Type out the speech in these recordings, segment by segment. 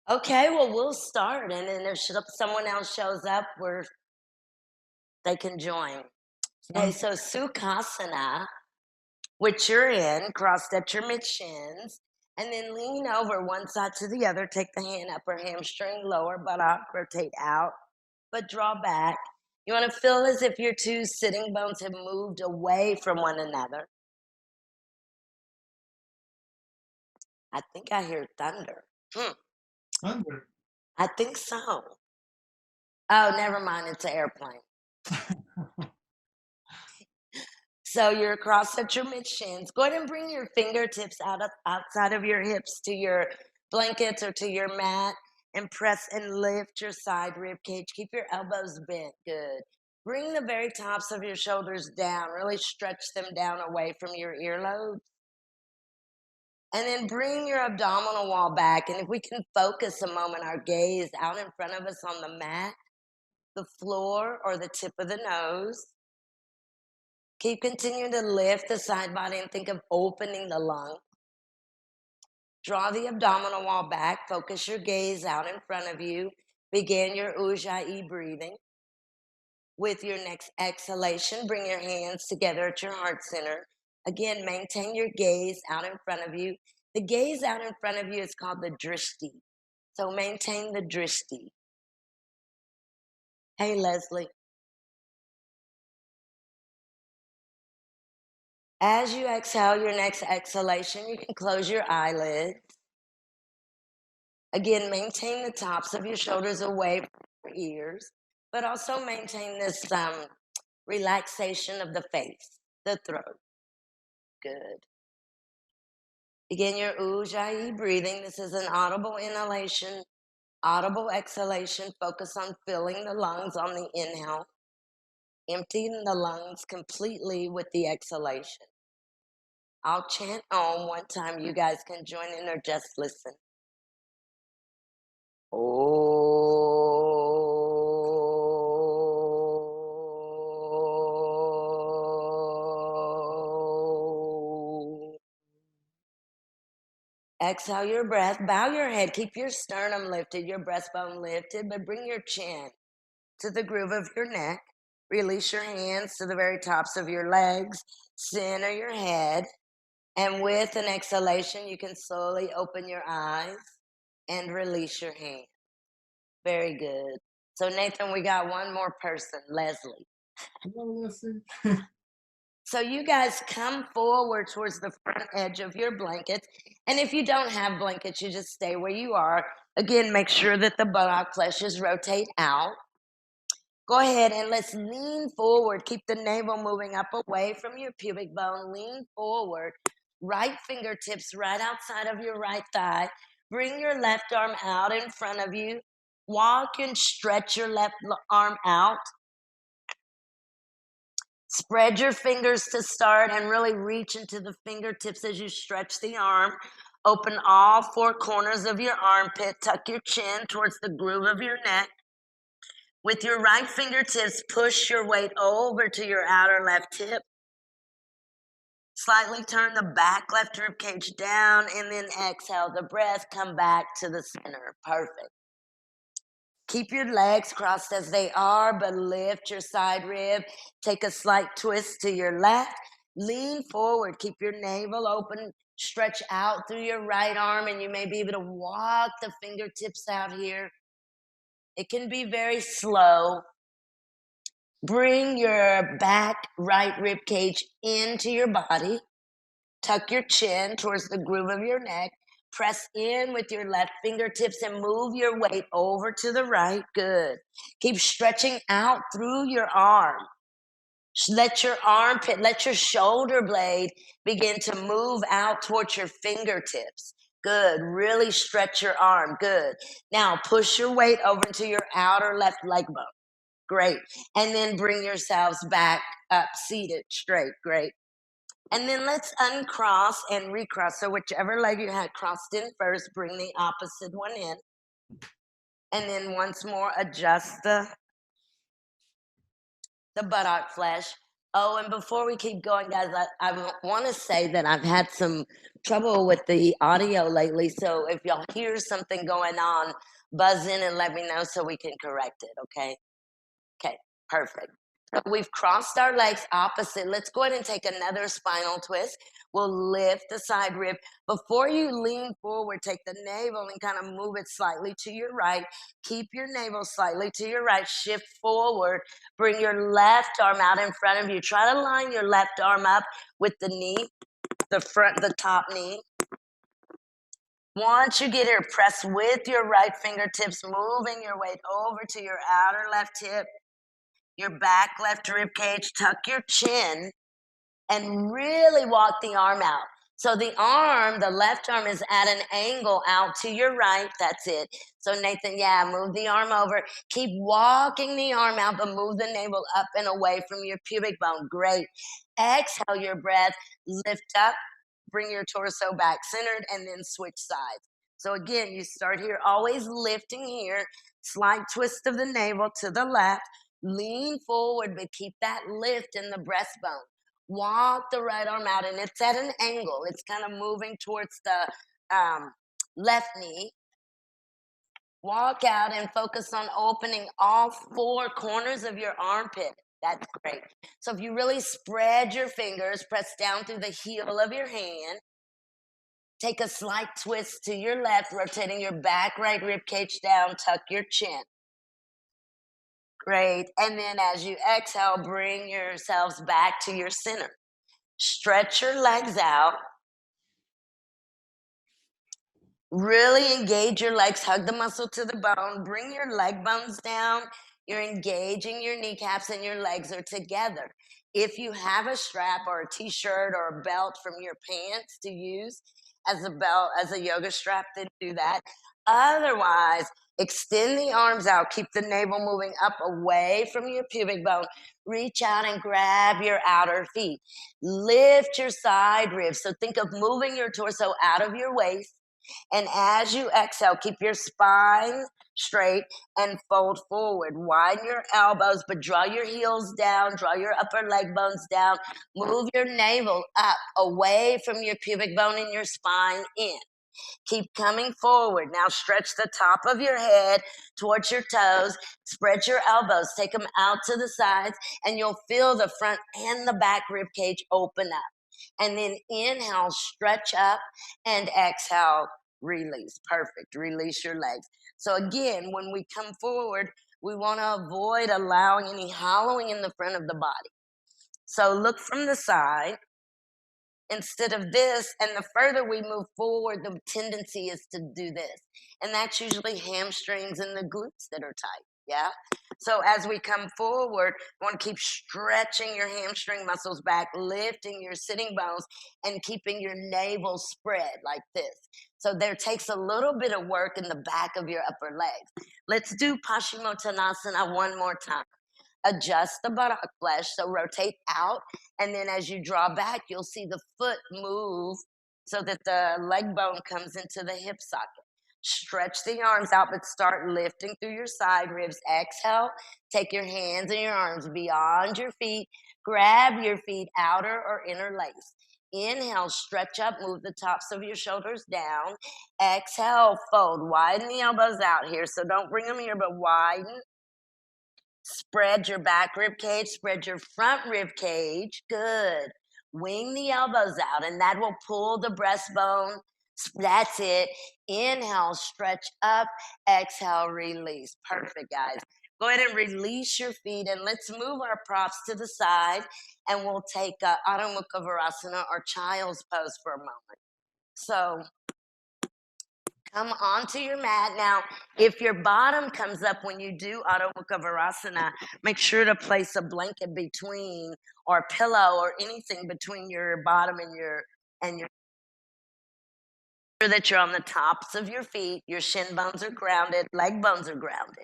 Okay, well, we'll start, and then if someone else shows up, they can join. Okay, Sounds so Sukhasana, which you're in, crossed at your mid shins, and then lean over one side to the other. Take the hand upper hamstring, lower buttock, rotate out, but draw back. You want to feel as if your two sitting bones have moved away from one another. I think I hear thunder. Hmm, thunder. I think so. Oh, never mind. It's an airplane. So you're across at your mid shins. Go ahead and bring your fingertips outside of your hips to your blankets or to your mat and press and lift your side rib cage. Keep your elbows bent. Good. Bring the very tops of your shoulders down. Really stretch them down away from your earlobes. And then bring your abdominal wall back. And if we can focus a moment, our gaze out in front of us on the mat, the floor, or the tip of the nose. Keep continuing to lift the side body and think of opening the lung. Draw the abdominal wall back. Focus your gaze out in front of you. Begin your Ujjayi breathing. With your next exhalation, bring your hands together at your heart center. Again, maintain your gaze out in front of you. The gaze out in front of you is called the drishti. So maintain the drishti. Hey, Leslie. As you exhale your next exhalation, you can close your eyelids. Again, maintain the tops of your shoulders away from your ears, but also maintain this relaxation of the face, the throat. Good. Begin your Ujjayi breathing. This is an audible inhalation, audible exhalation. Focus on filling the lungs on the inhale, emptying the lungs completely with the exhalation. I'll chant Om one time. You guys can join in or just listen. Oh. Exhale your breath. Bow your head. Keep your sternum lifted, your breastbone lifted, but bring your chin to the groove of your neck. Release your hands to the very tops of your legs. Center your head. And with an exhalation, you can slowly open your eyes and release your hand. Very good. So, Nathan, we got one more person, Leslie. Hello, Leslie. So, you guys come forward towards the front edge of your blankets. And if you don't have blankets, you just stay where you are. Again, make sure that the buttock fleshes rotate out. Go ahead and let's lean forward. Keep the navel moving up away from your pubic bone. Lean forward. Right fingertips right outside of your right thigh. Bring your left arm out in front of you. Walk and stretch your left arm out. Spread your fingers to start and really reach into the fingertips as you stretch the arm. Open all four corners of your armpit. Tuck your chin towards the groove of your neck. With your right fingertips, push your weight over to your outer left hip. Slightly turn the back left rib cage down and then exhale the breath. Come back to the center. Perfect. Keep your legs crossed as they are, but lift your side rib. Take a slight twist to your left. Lean forward. Keep your navel open. Stretch out through your right arm, and you may be able to walk the fingertips out here. It can be very slow. Bring your back right rib cage into your body. Tuck your chin towards the groove of your neck. Press in with your left fingertips and move your weight over to the right. Good. Keep stretching out through your arm. Let your armpit, let your shoulder blade begin to move out towards your fingertips. Good. Really stretch your arm. Good. Now push your weight over into your outer left leg bone. Great. And then bring yourselves back up, seated, straight. Great. And then let's uncross and recross. So whichever leg you had crossed in first, bring the opposite one in. And then once more, adjust the buttock flesh. Oh, and before we keep going, guys, I want to say that I've had some trouble with the audio lately. So if y'all hear something going on, buzz in and let me know so we can correct it. Okay. Okay. Perfect. So we've crossed our legs opposite. Let's go ahead and take another spinal twist. We'll lift the side rib. Before you lean forward, take the navel and kind of move it slightly to your right. Keep your navel slightly to your right. Shift forward. Bring your left arm out in front of you. Try to line your left arm up with the knee, the top knee. Once you get here, press with your right fingertips, moving your weight over to your outer left hip, your back left rib cage. Tuck your chin and really walk the arm out. So the left arm is at an angle out to your right. That's it. So Nathan, yeah, move the arm over. Keep walking the arm out, but move the navel up and away from your pubic bone. Great. Exhale your breath. Lift up. Bring your torso back centered and then switch sides. So again, you start here, always lifting here. Slight twist of the navel to the left. Lean forward, but keep that lift in the breastbone. Walk the right arm out, and it's at an angle. It's kind of moving towards the left knee. Walk out and focus on opening all four corners of your armpit. That's great. So if you really spread your fingers, press down through the heel of your hand. Take a slight twist to your left, rotating your back right rib cage down. Tuck your chin. Great. And then as you exhale, bring yourselves back to your center. Stretch your legs out. Really engage your legs, hug the muscle to the bone, bring your leg bones down. You're engaging your kneecaps and your legs are together. If you have a strap or a t-shirt or a belt from your pants to use as a belt, as a yoga strap, then do that. Otherwise, extend the arms out, keep the navel moving up away from your pubic bone. Reach out and grab your outer feet. Lift your side ribs. So think of moving your torso out of your waist. And as you exhale, keep your spine straight and fold forward. Widen your elbows, but draw your heels down, draw your upper leg bones down. Move your navel up, away from your pubic bone and your spine in. Keep coming forward. Now stretch the top of your head towards your toes. Spread your elbows. Take them out to the sides, and you'll feel the front and the back rib cage open up. And then inhale, stretch up, and exhale, release. Perfect. Release your legs. So again, when we come forward, we want to avoid allowing any hollowing in the front of the body. So look from the side instead of this. And the further we move forward, the tendency is to do this. And that's usually hamstrings and the glutes that are tight. Yeah. So as we come forward, you want to keep stretching your hamstring muscles back, lifting your sitting bones, and keeping your navel spread like this. So there takes a little bit of work in the back of your upper legs. Let's do Paschimottanasana one more time. Adjust the buttock flesh, so rotate out, and then as you draw back, you'll see the foot move so that the leg bone comes into the hip socket. Stretch the arms out, but start lifting through your side ribs. Exhale, take your hands and your arms beyond your feet. Grab your feet outer or inner lace. Inhale, stretch up, move the tops of your shoulders down. Exhale, fold, widen the elbows out here. So don't bring them here, but widen. Spread your back rib cage, spread your front rib cage. Good. Wing the elbows out, and that will pull the breastbone. That's it. Inhale, stretch up. Exhale, release. Perfect, guys. Go ahead and release your feet, and let's move our props to the side, and we'll take Adho Mukha Virasana or child's pose for a moment. So come onto your mat. Now, if your bottom comes up when you do Adho Mukha Virasana, make sure to place a blanket between or a pillow or anything between your bottom and your sure that you're on the tops of your feet, your shin bones are grounded, leg bones are grounded.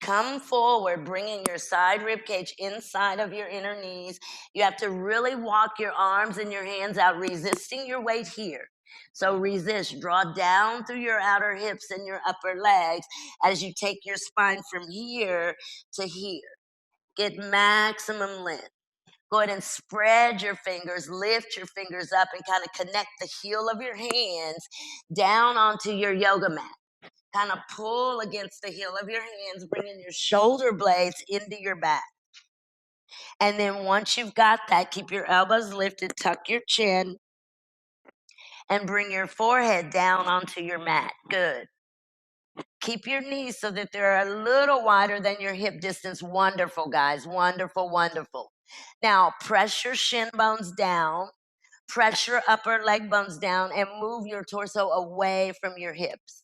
Come forward, bringing your side rib cage inside of your inner knees. You have to really walk your arms and your hands out, resisting your weight here. So resist, draw down through your outer hips and your upper legs as you take your spine from here to here. Get maximum length. Go ahead and spread your fingers, lift your fingers up, and kind of connect the heel of your hands down onto your yoga mat. Kind of pull against the heel of your hands, bringing your shoulder blades into your back. And then once you've got that, keep your elbows lifted, tuck your chin, and bring your forehead down onto your mat. Good. Keep your knees so that they're a little wider than your hip distance. Wonderful, guys. Wonderful, wonderful. Now, press your shin bones down, press your upper leg bones down, and move your torso away from your hips.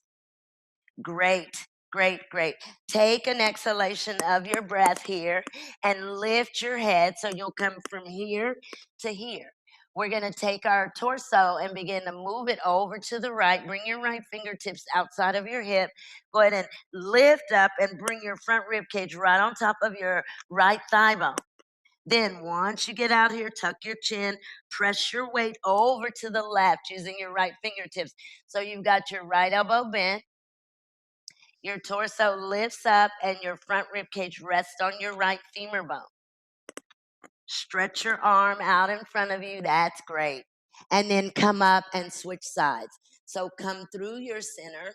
Great, great, great. Take an exhalation of your breath here and lift your head so you'll come from here to here. We're going to take our torso and begin to move it over to the right. Bring your right fingertips outside of your hip. Go ahead and lift up and bring your front rib cage right on top of your right thigh bone. Then once you get out here, tuck your chin, press your weight over to the left using your right fingertips. So you've got your right elbow bent, your torso lifts up, and your front rib cage rests on your right femur bone. Stretch your arm out in front of you. That's great. And then come up and switch sides. So come through your center.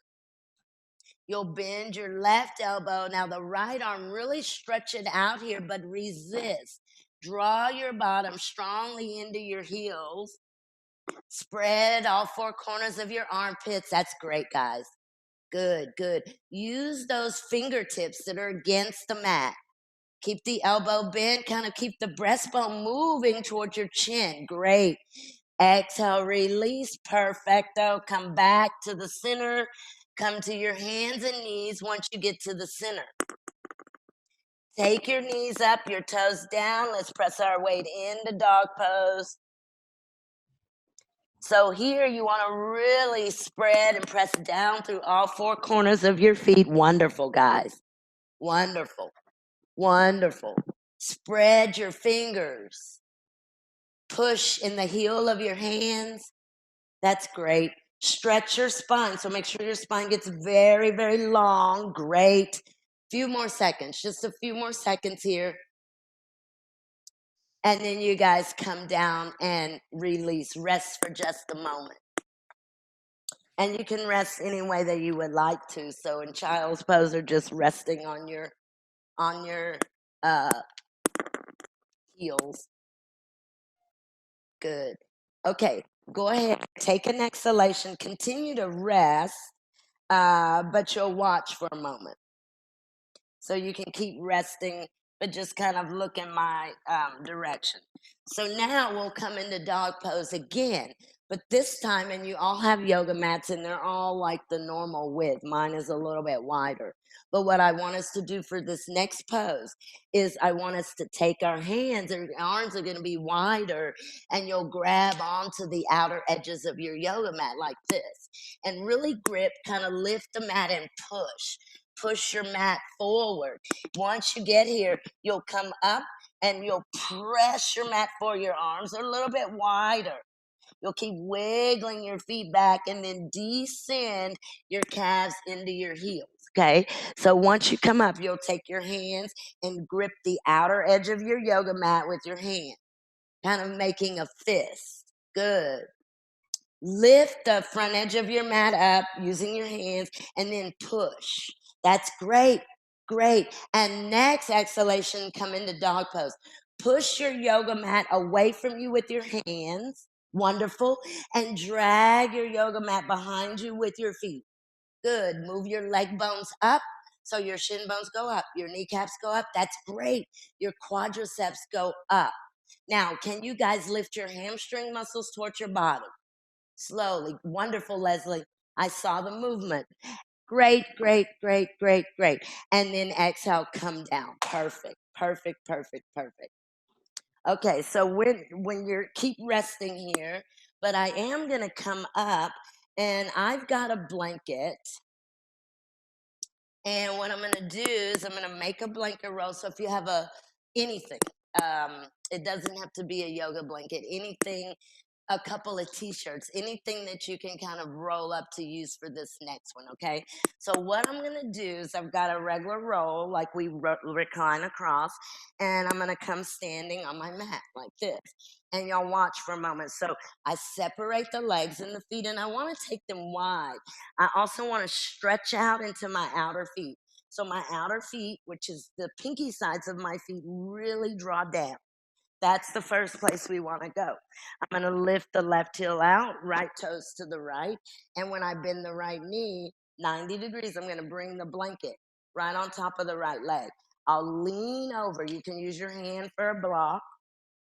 You'll bend your left elbow. Now the right arm, really stretch it out here, but resist. Draw your bottom strongly into your heels. Spread all four corners of your armpits. That's great, guys. Good, good. Use those fingertips that are against the mat. Keep the elbow bent, kind of keep the breastbone moving towards your chin. Great. Exhale, release. Perfecto. Come back to the center. Come to your hands and knees once you get to the center. Take your knees up, your toes down. Let's press our weight into dog pose. So here you want to really spread and press down through all four corners of your feet. Wonderful, guys. Wonderful. Wonderful. Spread your fingers. Push in the heel of your hands. That's great. Stretch your spine. So make sure your spine gets very, very long. Great. Few more seconds. Just a few more seconds here. And then you guys come down and release. Rest for just a moment. And you can rest any way that you would like to. So in child's pose or just resting on your heels. Good. Okay, go ahead. Take an exhalation. Continue to rest, but you'll watch for a moment. So you can keep resting, but just kind of look in my direction. So now we'll come into dog pose again, but this time, and you all have yoga mats and they're all like the normal width. Mine is a little bit wider. But what I want us to do for this next pose is I want us to take our hands, and our arms are going to be wider, and you'll grab onto the outer edges of your yoga mat like this and really grip, kind of lift the mat and push. Push your mat forward. Once you get here, you'll come up and you'll press your mat forward. Your arms are a little bit wider. You'll keep wiggling your feet back and then descend your calves into your heels. Okay. So once you come up, you'll take your hands and grip the outer edge of your yoga mat with your hand, kind of making a fist. Good. Lift the front edge of your mat up using your hands and then push. That's great. Great. And next exhalation, come into dog pose. Push your yoga mat away from you with your hands. Wonderful. And drag your yoga mat behind you with your feet. Good. Move your leg bones up. So your shin bones go up, your kneecaps go up. That's great. Your quadriceps go up. Now, can you guys lift your hamstring muscles towards your bottom? Slowly. Wonderful, Leslie. I saw the movement. Great, great, great, great, great. And then exhale, come down. Perfect, perfect, perfect, perfect. Okay, so when you're keep resting here, but I am gonna come up and I've got a blanket. And what I'm gonna do is I'm gonna make a blanket roll. So if you have anything, it doesn't have to be a yoga blanket, anything a couple of t-shirts, anything that you can kind of roll up to use for this next one, okay? So what I'm gonna do is I've got a regular roll like we recline across, and I'm gonna come standing on my mat like this. And y'all watch for a moment. So I separate the legs and the feet, and I wanna take them wide. I also wanna stretch out into my outer feet. So my outer feet, which is the pinky sides of my feet, really draw down. That's the first place we want to go. I'm going to lift the left heel out, right toes to the right. And when I bend the right knee 90 degrees, I'm going to bring the blanket right on top of the right leg. I'll lean over. You can use your hand for a block,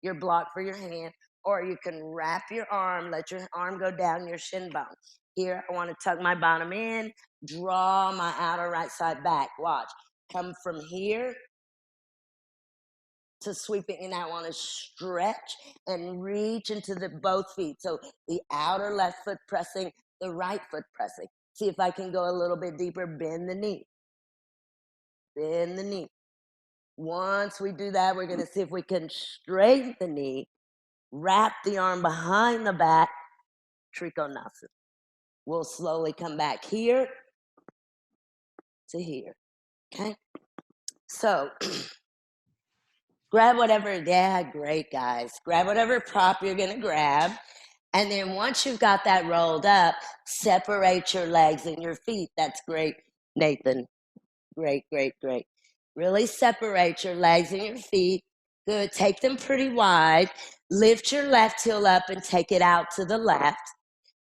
your block for your hand, or you can wrap your arm, let your arm go down your shin bone. Here, I want to tuck my bottom in, draw my outer right side back. Watch. Come from here to sweeping, and I want to stretch and reach into the both feet. So the outer left foot pressing, the right foot pressing. See if I can go a little bit deeper. Bend the knee. Bend the knee. Once we do that, we're going to see if we can straighten the knee, wrap the arm behind the back, Trikonasana. We'll slowly come back here to here. Okay? So grab whatever, yeah, great guys. Grab whatever prop you're going to grab. And then once you've got that rolled up, separate your legs and your feet. That's great, Nathan. Great, great, great. Really separate your legs and your feet. Good. Take them pretty wide. Lift your left heel up and take it out to the left.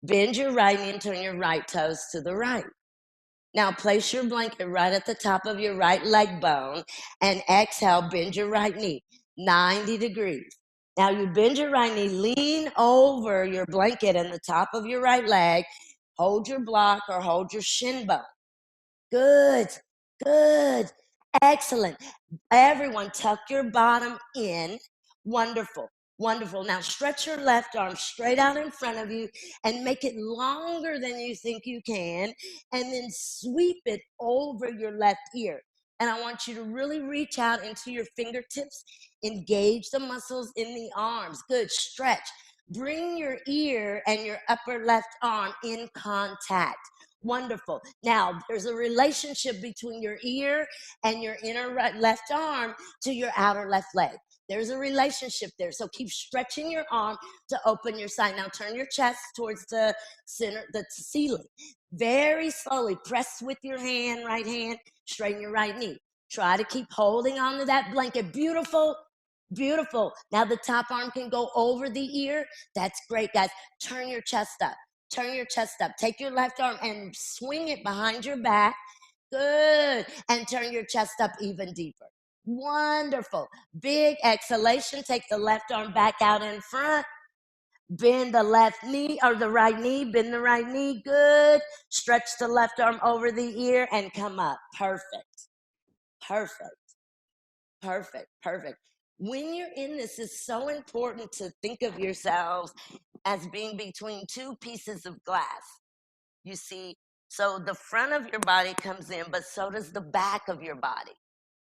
Bend your right knee and turn your right toes to the right. Now place your blanket right at the top of your right leg bone and exhale, bend your right knee 90 degrees. Now you bend your right knee, lean over your blanket and the top of your right leg, hold your block or hold your shin bone. Good, good, excellent. Everyone, tuck your bottom in. Wonderful, wonderful. Now stretch your left arm straight out in front of you and make it longer than you think you can. And then sweep it over your left ear. And I want you to really reach out into your fingertips, engage the muscles in the arms. Good, stretch. Bring your ear and your upper left arm in contact. Wonderful. Now, there's a relationship between your ear and your inner right, left arm to your outer left leg. There's a relationship there. So keep stretching your arm to open your side. Now turn your chest towards the center, the ceiling. Very slowly, press with your hand, right hand, straighten your right knee. Try to keep holding on to that blanket. Beautiful, beautiful. Now the top arm can go over the ear. That's great, guys. Turn your chest up. Turn your chest up. Take your left arm and swing it behind your back. Good. And turn your chest up even deeper. Wonderful. Big exhalation. Take the left arm back out in front. Bend the left knee or the right knee. Bend the right knee. Good. Stretch the left arm over the ear and come up. Perfect. Perfect. Perfect. Perfect. When you're in this, it's so important to think of yourselves as being between two pieces of glass. You see, so the front of your body comes in, but so does the back of your body.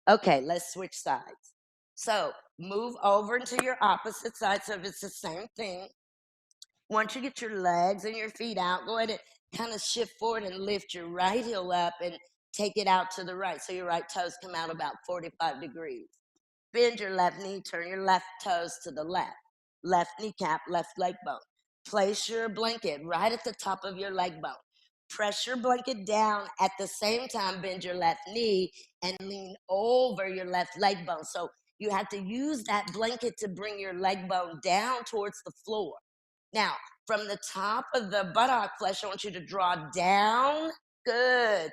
Okay, let's switch sides. So move over to your opposite side. So if it's the same thing, once you get your legs and your feet out, go ahead and kind of shift forward and lift your right heel up and take it out to the right. So your right toes come out about 45 degrees. Bend your left knee, turn your left toes to the left. Left kneecap, left leg bone. Place your blanket right at the top of your leg bone. Press your blanket down at the same time, bend your left knee and lean over your left leg bone. So you have to use that blanket to bring your leg bone down towards the floor. Now, from the top of the buttock flesh, I want you to draw down. Good.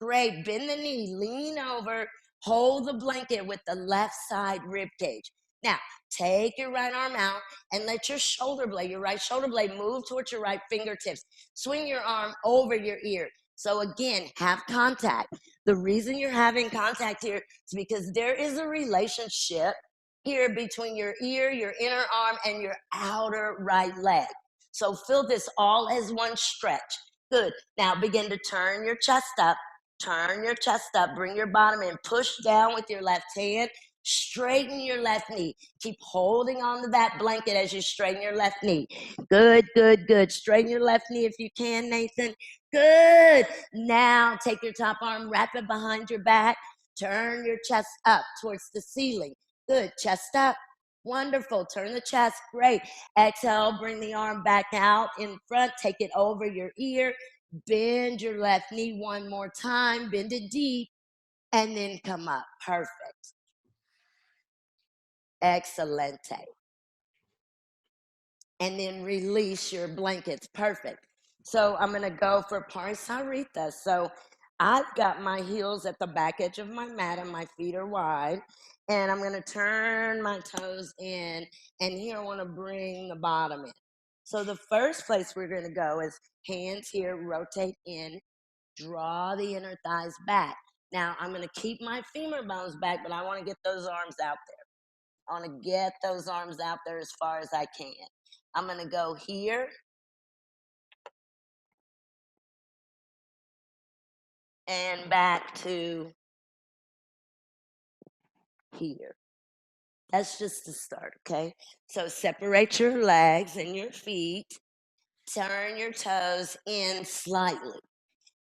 Great. Bend the knee, lean over, hold the blanket with the left side rib cage. Now, take your right arm out and let your shoulder blade, your right shoulder blade, move towards your right fingertips. Swing your arm over your ear. So again, have contact. The reason you're having contact here is because there is a relationship here between your ear, your inner arm, and your outer right leg. So feel this all as one stretch. Good. Now begin to turn your chest up. Turn your chest up, bring your bottom in, push down with your left hand, Straighten your left knee. Keep holding on to that blanket as you straighten your left knee. Good, good, good. Straighten your left knee if you can, Nathan. Good. Now take your top arm, wrap it behind your back. Turn your chest up towards the ceiling. Good. Chest up. Wonderful. Turn the chest. Great. Exhale. Bring the arm back out in front. Take it over your ear. Bend your left knee one more time. Bend it deep. And then come up. Perfect. Excelente. And then release your blankets. Perfect. So I'm going to go for Parisarita. So I've got my heels at the back edge of my mat and my feet are wide. And I'm going to turn my toes in. And here I want to bring the bottom in. So the first place we're going to go is hands here, rotate in, draw the inner thighs back. Now I'm going to keep my femur bones back, but I want to get those arms out there. I want to get those arms out there as far as I can. I'm going to go here and back to here. That's just the start, okay? So separate your legs and your feet. Turn your toes in slightly.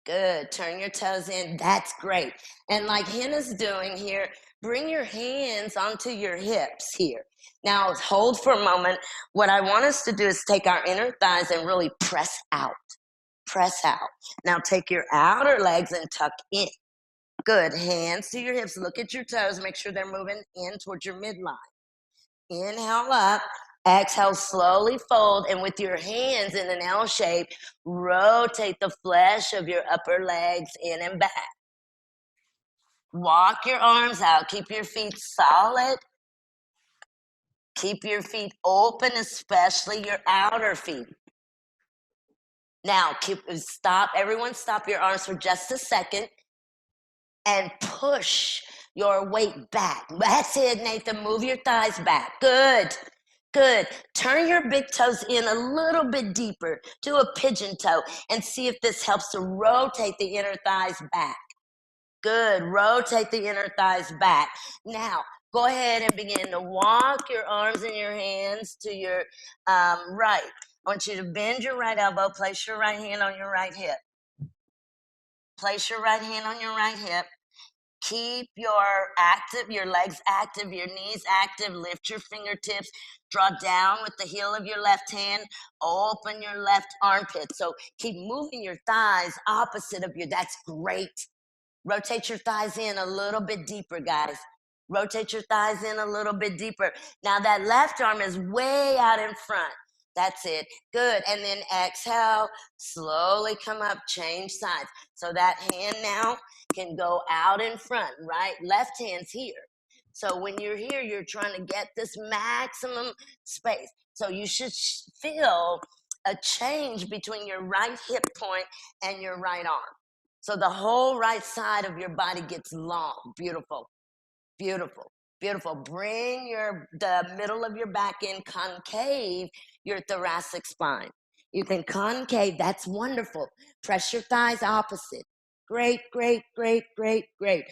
Good. Turn your toes in. That's great. And like Hannah's doing here, bring your hands onto your hips here. Now hold for a moment. What I want us to do is take our inner thighs and really press out. Press out. Now take your outer legs and tuck in. Good. Hands to your hips. Look at your toes. Make sure they're moving in towards your midline. Inhale up. Exhale, slowly fold, and with your hands in an L shape, rotate the flesh of your upper legs in and back. Walk your arms out. Keep your feet solid. Keep your feet open, especially your outer feet. Now, everyone stop your arms for just a second and push your weight back. That's it, Nathan. Move your thighs back. Good. Good. Turn your big toes in a little bit deeper. Do a pigeon toe and see if this helps to rotate the inner thighs back. Good. Rotate the inner thighs back. Now, go ahead and begin to walk your arms and your hands to your right. I want you to bend your right elbow. Place your right hand on your right hip. Place your right hand on your right hip. Keep your legs active, your knees active. Lift your fingertips. Draw down with the heel of your left hand. Open your left armpit. So keep moving your thighs opposite of you. That's great. Rotate your thighs in a little bit deeper, guys. Rotate your thighs in a little bit deeper. Now that left arm is way out in front. That's it. Good. And then exhale, slowly come up, change sides. So that hand now can go out in front, right? Left hand's here. So when you're here, you're trying to get this maximum space. So you should feel a change between your right hip point and your right arm. So the whole right side of your body gets long. Beautiful. Beautiful. Beautiful. Bring the middle of your back in, concave your thoracic spine. You can concave. That's wonderful. Press your thighs opposite. Great, great, great, great, great.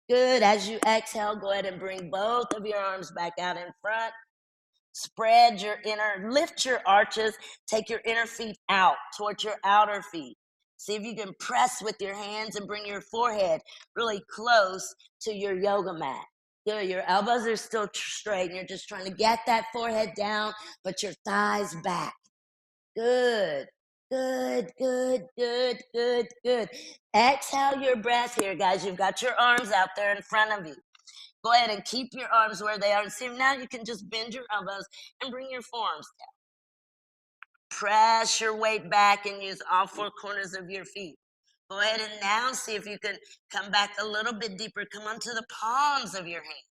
Good. As you exhale, go ahead and bring both of your arms back out in front. Spread lift your arches. Take your inner feet out towards your outer feet. See if you can press with your hands and bring your forehead really close to your yoga mat. Good. Your elbows are still straight and you're just trying to get that forehead down, but your thighs back. Good. Good, good, good, good, good. Exhale your breath here, guys. You've got your arms out there in front of you. Go ahead and keep your arms where they are. And see, now you can just bend your elbows and bring your forearms down. Press your weight back and use all four corners of your feet. Go ahead and now see if you can come back a little bit deeper. Come onto the palms of your hands.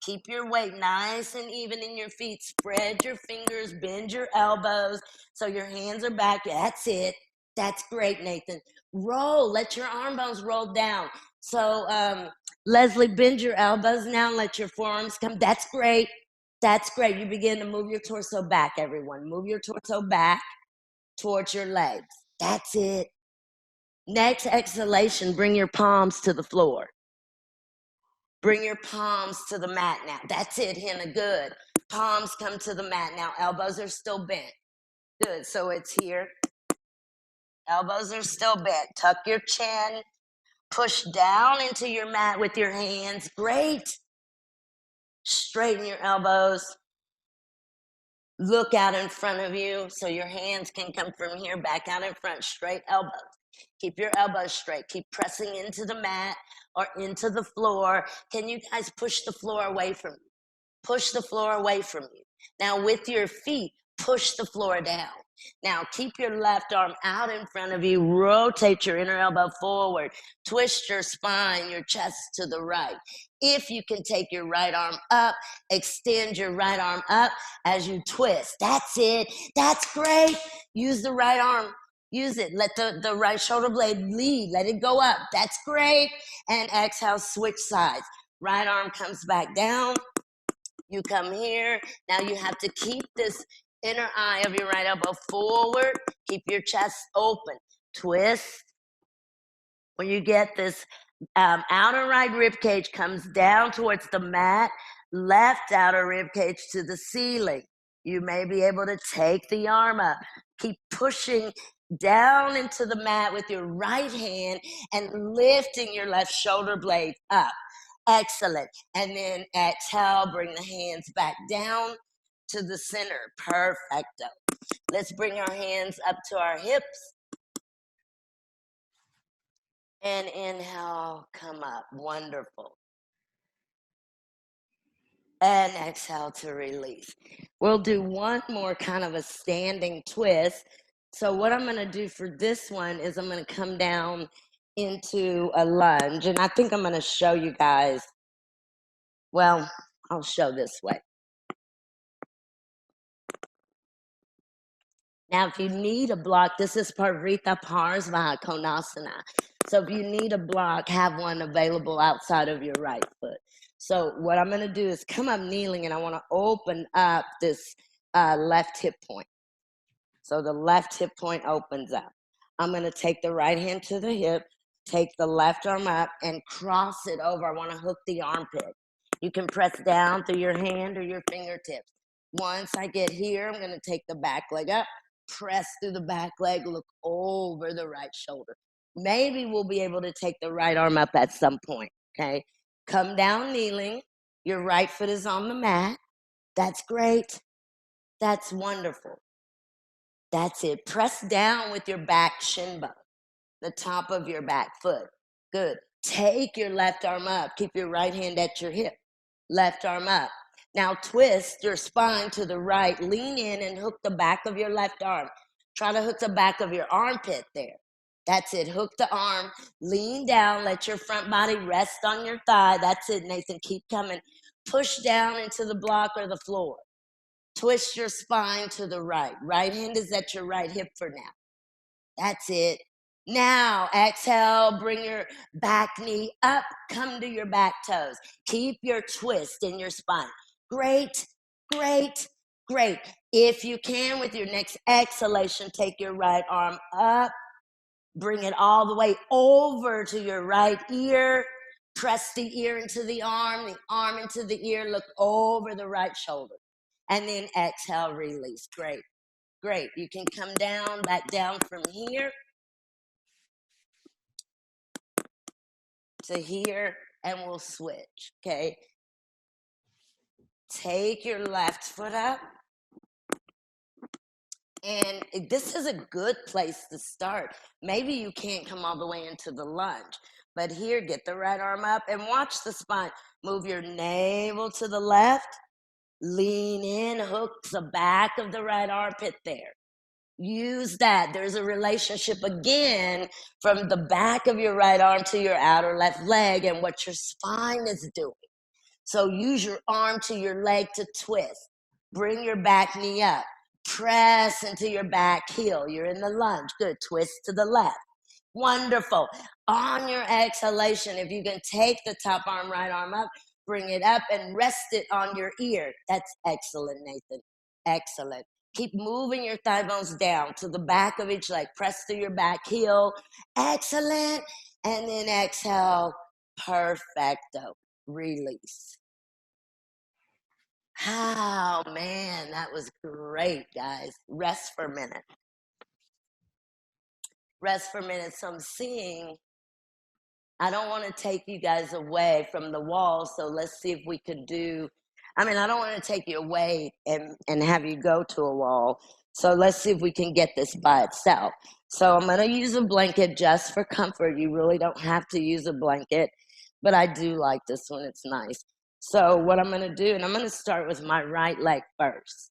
Keep your weight nice and even in your feet. Spread your fingers, bend your elbows so your hands are back. That's it. That's great, Nathan. Roll. Let your arm bones roll down. So, Leslie, bend your elbows now. Let your forearms come. That's great. That's great. You begin to move your torso back, everyone. Move your torso back towards your legs. That's it. Next exhalation, bring your palms to the floor. Bring your palms to the mat now. That's it, Hannah, good. Palms come to the mat now. Elbows are still bent. Good, so it's here. Elbows are still bent. Tuck your chin. Push down into your mat with your hands. Great. Straighten your elbows. Look out in front of you so your hands can come from here back out in front. Straight elbows. Keep your elbows straight. Keep pressing into the mat or into the floor. Can you guys push the floor away from you? Push the floor away from you. Now with your feet, push the floor down. Now keep your left arm out in front of you. Rotate your inner elbow forward. Twist your spine, your chest to the right. If you can take your right arm up, extend your right arm up as you twist. That's it. That's great. Use the right arm. Use it. Let the right shoulder blade lead. Let it go up. That's great. And exhale, switch sides. Right arm comes back down. You come here. Now you have to keep this inner eye of your right elbow forward. Keep your chest open. Twist. When you get this outer right rib cage comes down towards the mat, left outer rib cage to the ceiling. You may be able to take the arm up. Keep pushing down into the mat with your right hand and lifting your left shoulder blade up. Excellent. And then exhale, bring the hands back down to the center. Perfecto. Let's bring our hands up to our hips. And inhale, come up. Wonderful. And exhale to release. We'll do one more kind of a standing twist. So what I'm going to do for this one is I'm going to come down into a lunge. And I think I'm going to show you guys. Well, I'll show this way. Now, if you need a block, this is Parvrita Parsva Konasana. So if you need a block, have one available outside of your right foot. So what I'm going to do is come up kneeling, and I want to open up this left hip point. So the left hip point opens up. I'm going to take the right hand to the hip, take the left arm up, and cross it over. I want to hook the armpit. You can press down through your hand or your fingertips. Once I get here, I'm going to take the back leg up, press through the back leg, look over the right shoulder. Maybe we'll be able to take the right arm up at some point, okay? Come down kneeling. Your right foot is on the mat. That's great. That's wonderful. That's it. Press down with your back shin bone, the top of your back foot. Good. Take your left arm up. Keep your right hand at your hip. Left arm up. Now twist your spine to the right. Lean in and hook the back of your left arm. Try to hook the back of your armpit there. That's it. Hook the arm. Lean down. Let your front body rest on your thigh. That's it, Nathan. Keep coming. Push down into the block or the floor. Twist your spine to the right. Right hand is at your right hip for now. That's it. Now, exhale, bring your back knee up, come to your back toes. Keep your twist in your spine. Great, great, great. If you can, with your next exhalation, take your right arm up, bring it all the way over to your right ear. Press the ear into the arm into the ear, look over the right shoulder. And then exhale, release. Great, great. You can come down, back down from here to here, and we'll switch, okay? Take your left foot up. And this is a good place to start. Maybe you can't come all the way into the lunge, but here, get the right arm up and watch the spine. Move your navel to the left. Lean in, hook the back of the right armpit there. Use that. There's a relationship again from the back of your right arm to your outer left leg and what your spine is doing. So use your arm to your leg to twist. Bring your back knee up. Press into your back heel. You're in the lunge. Good. Twist to the left. Wonderful. On your exhalation, if you can take the top arm, right arm up, bring it up and rest it on your ear. That's excellent, Nathan. Excellent. Keep moving your thigh bones down to the back of each leg. Press through your back heel. Excellent. And then exhale. Perfecto. release. Oh, man, that was great, guys. Rest for a minute. Rest for a minute. So I'm seeing, I don't want to take you guys away from the wall. So let's see if we could do, I don't want to take you away and have you go to a wall. So let's see if we can get this by itself. So I'm going to use a blanket just for comfort. You really don't have to use a blanket, but I do like this one. It's nice. So what I'm going to do, and I'm going to start with my right leg first.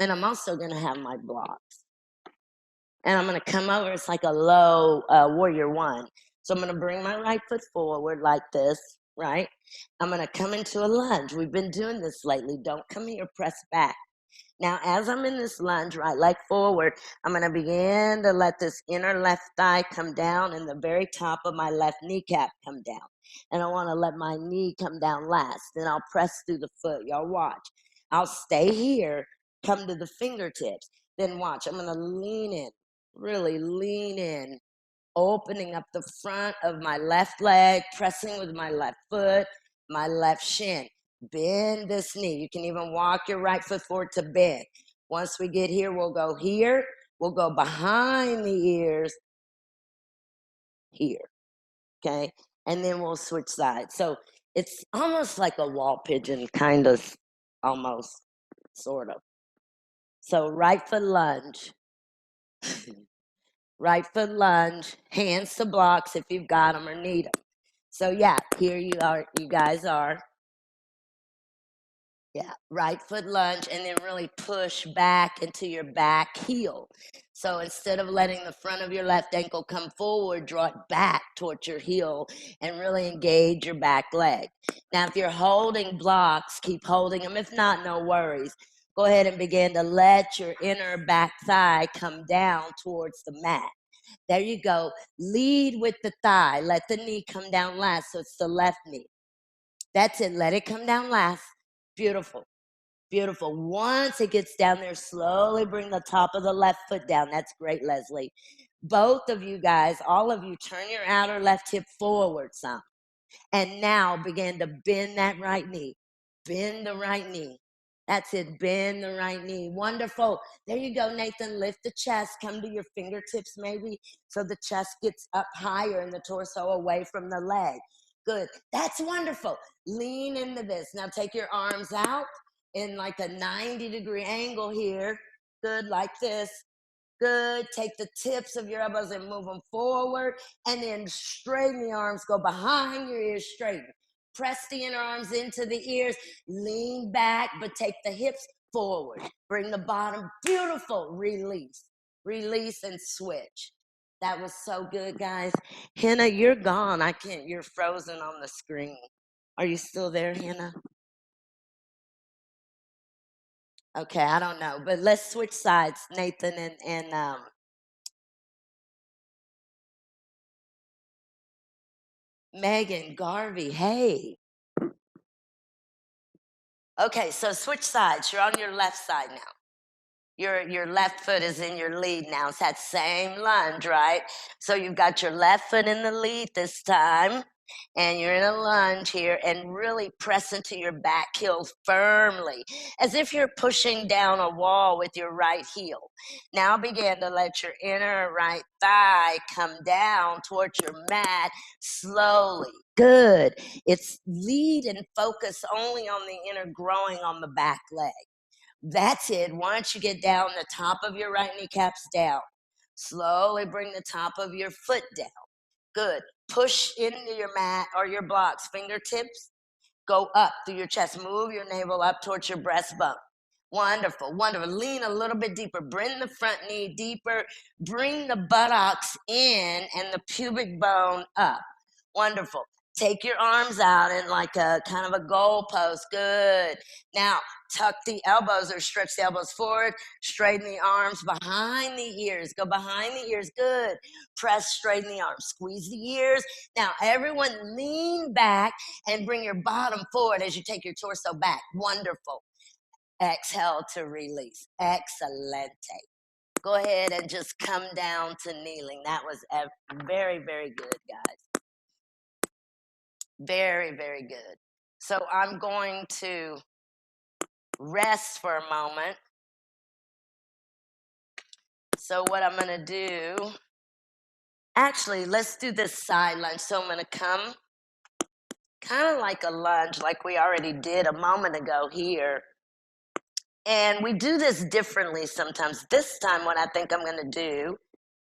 And I'm also going to have my blocks. And I'm going to come over. It's like a low warrior one. So I'm going to bring my right foot forward like this, right? I'm going to come into a lunge. We've been doing this lately. Don't come here, press back. Now, as I'm in this lunge, right leg forward, I'm going to begin to let this inner left thigh come down and the very top of my left kneecap come down. And I want to let my knee come down last. Then I'll press through the foot. Y'all watch. I'll stay here, come to the fingertips. Then watch. I'm going to lean in, really lean in, opening up the front of my left leg, pressing with my left foot, my left shin. Bend this knee. You can even walk your right foot forward to bend. Once we get here, we'll go here. We'll go behind the ears here, okay? And then we'll switch sides. So it's almost like a wall pigeon, kind of, almost, sort of. So right foot lunge. Right foot lunge, hands to blocks if you've got them or need them. So yeah, here you are, you guys are. Yeah, right foot lunge and then really push back into your back heel. So instead of letting the front of your left ankle come forward, draw it back towards your heel and really engage your back leg. Now, if you're holding blocks, keep holding them. If not, no worries. Go ahead and begin to let your inner back thigh come down towards the mat. There you go. Lead with the thigh. Let the knee come down last. So it's the left knee. That's it. Let it come down last. Beautiful. Beautiful. Once it gets down there, slowly bring the top of the left foot down. That's great, Leslie. Both of you guys, all of you, turn your outer left hip forward some. And now begin to bend that right knee. Bend the right knee. That's it. Bend the right knee. Wonderful. There you go, Nathan. Lift the chest. Come to your fingertips maybe so the chest gets up higher and the torso away from the leg. Good. That's wonderful. Lean into this. Now take your arms out in like a 90-degree angle here. Good, like this. Good. Take the tips of your elbows and move them forward. And then straighten the arms. Go behind your ears, straighten. Press the inner arms into the ears. Lean back, but take the hips forward. Bring the bottom. Beautiful. Release. Release and switch. That was so good, guys. Hannah, you're gone. I can't. You're frozen on the screen. Are you still there, Hannah? Okay, I don't know. But let's switch sides, Nathan and Megan, Garvey, hey. Okay, so switch sides. You're on your left side now. Your left foot is in your lead now. It's that same lunge, right? So you've got your left foot in the lead this time, and you're in a lunge here, and really press into your back heel firmly, as if you're pushing down a wall with your right heel. Now begin to let your inner right thigh come down towards your mat slowly. Good. It's lead and focus only on the inner, growing on the back leg. That's it. Once you get down, the top of your right kneecap's down. Slowly bring the top of your foot down. Good. Push into your mat or your blocks. Fingertips go up through your chest. Move your navel up towards your breastbone. Wonderful, wonderful. Lean a little bit deeper. Bring the front knee deeper. Bring the buttocks in and the pubic bone up. Wonderful. Take your arms out in like a kind of a goal pose. Good. Now, tuck the elbows or stretch the elbows forward. Straighten the arms behind the ears. Go behind the ears. Good. Press, straighten the arms. Squeeze the ears. Now, everyone lean back and bring your bottom forward as you take your torso back. Wonderful. Exhale to release. Excelente. Go ahead and just come down to kneeling. That was very, very good, guys. Very, very good. So I'm going to rest for a moment. So what I'm going to do, actually, let's do this side lunge. So I'm going to come kind of like a lunge, like we already did a moment ago here. And we do this differently sometimes. This time, what I think I'm going to do,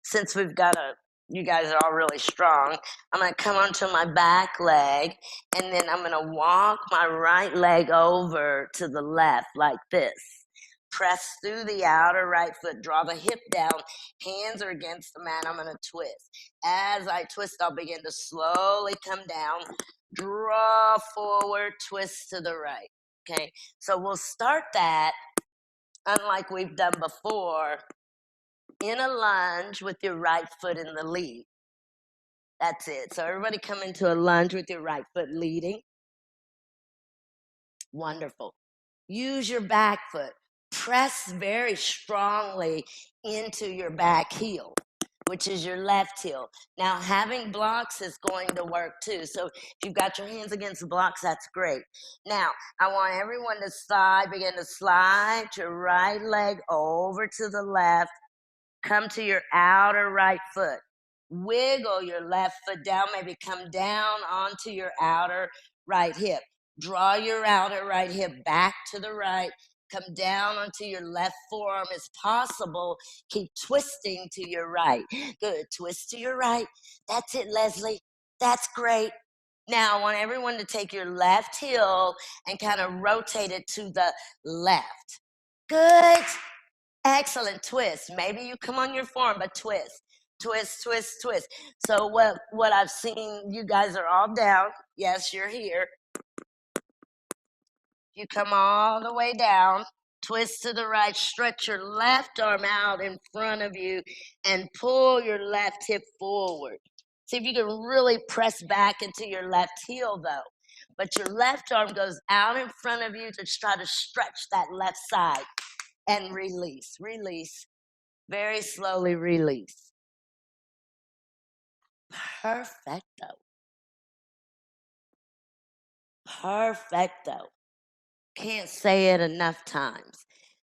since you guys are all really strong, I'm going to come onto my back leg, and then I'm going to walk my right leg over to the left like this. Press through the outer right foot, draw the hip down, hands are against the mat, I'm going to twist. As I twist, I'll begin to slowly come down, draw forward, twist to the right. Okay, so we'll start that, unlike we've done before, in a lunge with your right foot in the lead. That's it. So everybody come into a lunge with your right foot leading. Wonderful. Use your back foot. Press very strongly into your back heel, which is your left heel. Now, having blocks is going to work too. So if you've got your hands against the blocks, that's great. Now, I want everyone to begin to slide your right leg over to the left. Come to your outer right foot. Wiggle your left foot down, maybe come down onto your outer right hip. Draw your outer right hip back to the right. Come down onto your left forearm as possible. Keep twisting to your right. Good. Twist to your right. That's it, Leslie. That's great. Now, I want everyone to take your left heel and kind of rotate it to the left. Good. Excellent. Twist. Maybe you come on your forearm, but twist. Twist, twist, twist. So what I've seen, you guys are all down. Yes, you're here. You come all the way down. Twist to the right. Stretch your left arm out in front of you and pull your left hip forward. See if you can really press back into your left heel, though. But your left arm goes out in front of you to try to stretch that left side and release. Release. Very slowly release. Perfecto. Perfecto. Can't say it enough times.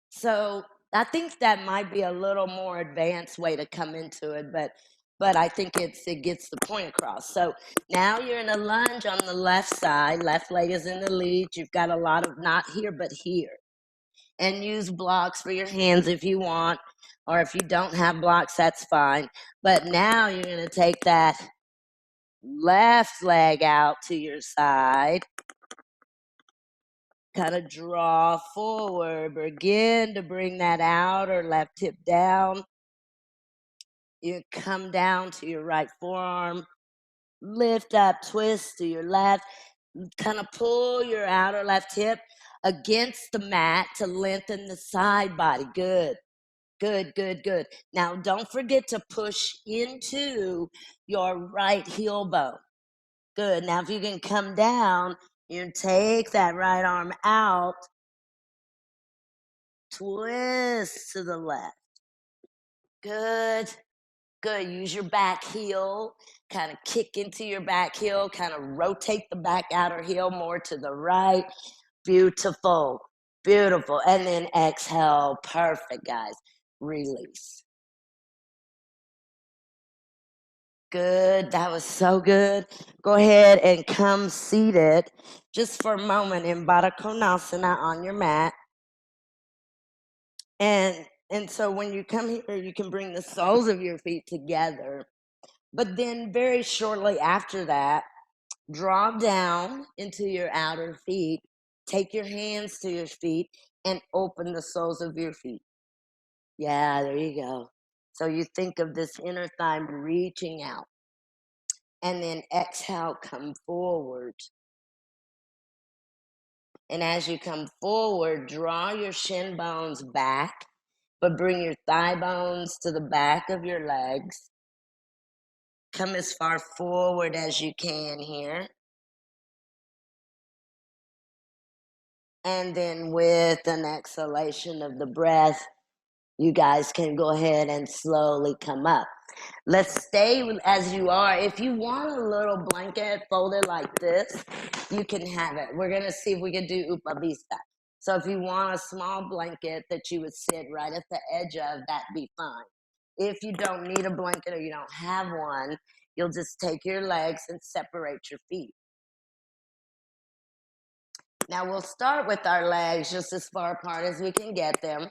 So I think that might be a little more advanced way to come into it, but I think it gets the point across. So now you're in a lunge on the left side. Left leg is in the lead. You've got a lot of not here, but here. And use blocks for your hands if you want, or if you don't have blocks, that's fine. But now you're going to take that left leg out to your side, kind of draw forward, begin to bring that outer left hip down. You come down to your right forearm, lift up, twist to your left, kind of pull your outer left hip against the mat to lengthen the side body. Good. Good, good, good. Now, don't forget to push into your right heel bone. Good. Now, if you can come down, you take that right arm out, twist to the left. Good. Good. Use your back heel, kind of kick into your back heel, kind of rotate the back outer heel more to the right. Beautiful. Beautiful. And then exhale. Perfect, guys. Release. Good. That was so good. Go ahead and come seated just for a moment in Baddha Konasana on your mat. And so when you come here, you can bring the soles of your feet together. But then very shortly after that, draw down into your outer feet. Take your hands to your feet and open the soles of your feet. Yeah, there you go. So you think of this inner thigh reaching out. And then exhale, come forward. And as you come forward, draw your shin bones back, but bring your thigh bones to the back of your legs. Come as far forward as you can here. And then with an exhalation of the breath, You guys can go ahead and slowly come up. Let's stay as you are. If you want a little blanket folded like this, you can have it. We're going to see if we can do upavista. So if you want a small blanket that you would sit right at the edge of, that'd be fine. If you don't need a blanket or you don't have one, you'll just take your legs and separate your feet. Now we'll start with our legs just as far apart as we can get them.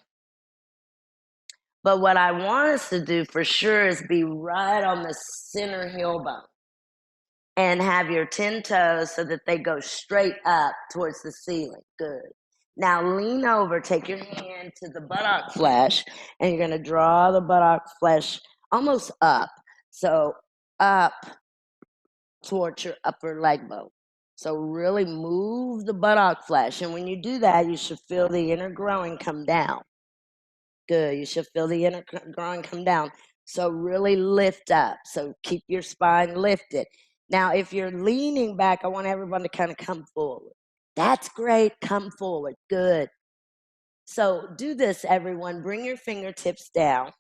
But what I want us to do for sure is be right on the center heel bone and have your 10 toes so that they go straight up towards the ceiling. Good. Now lean over, take your hand to the buttock flesh, and you're going to draw the buttock flesh almost up. So up towards your upper leg bone. So really move the buttock flesh. And when you do that, you should feel the inner groin come down. Good. You should feel the inner groin come down. So really lift up. So keep your spine lifted. Now, if you're leaning back, I want everyone to kind of come forward. That's great. Come forward. Good. So do this, everyone. Bring your fingertips down.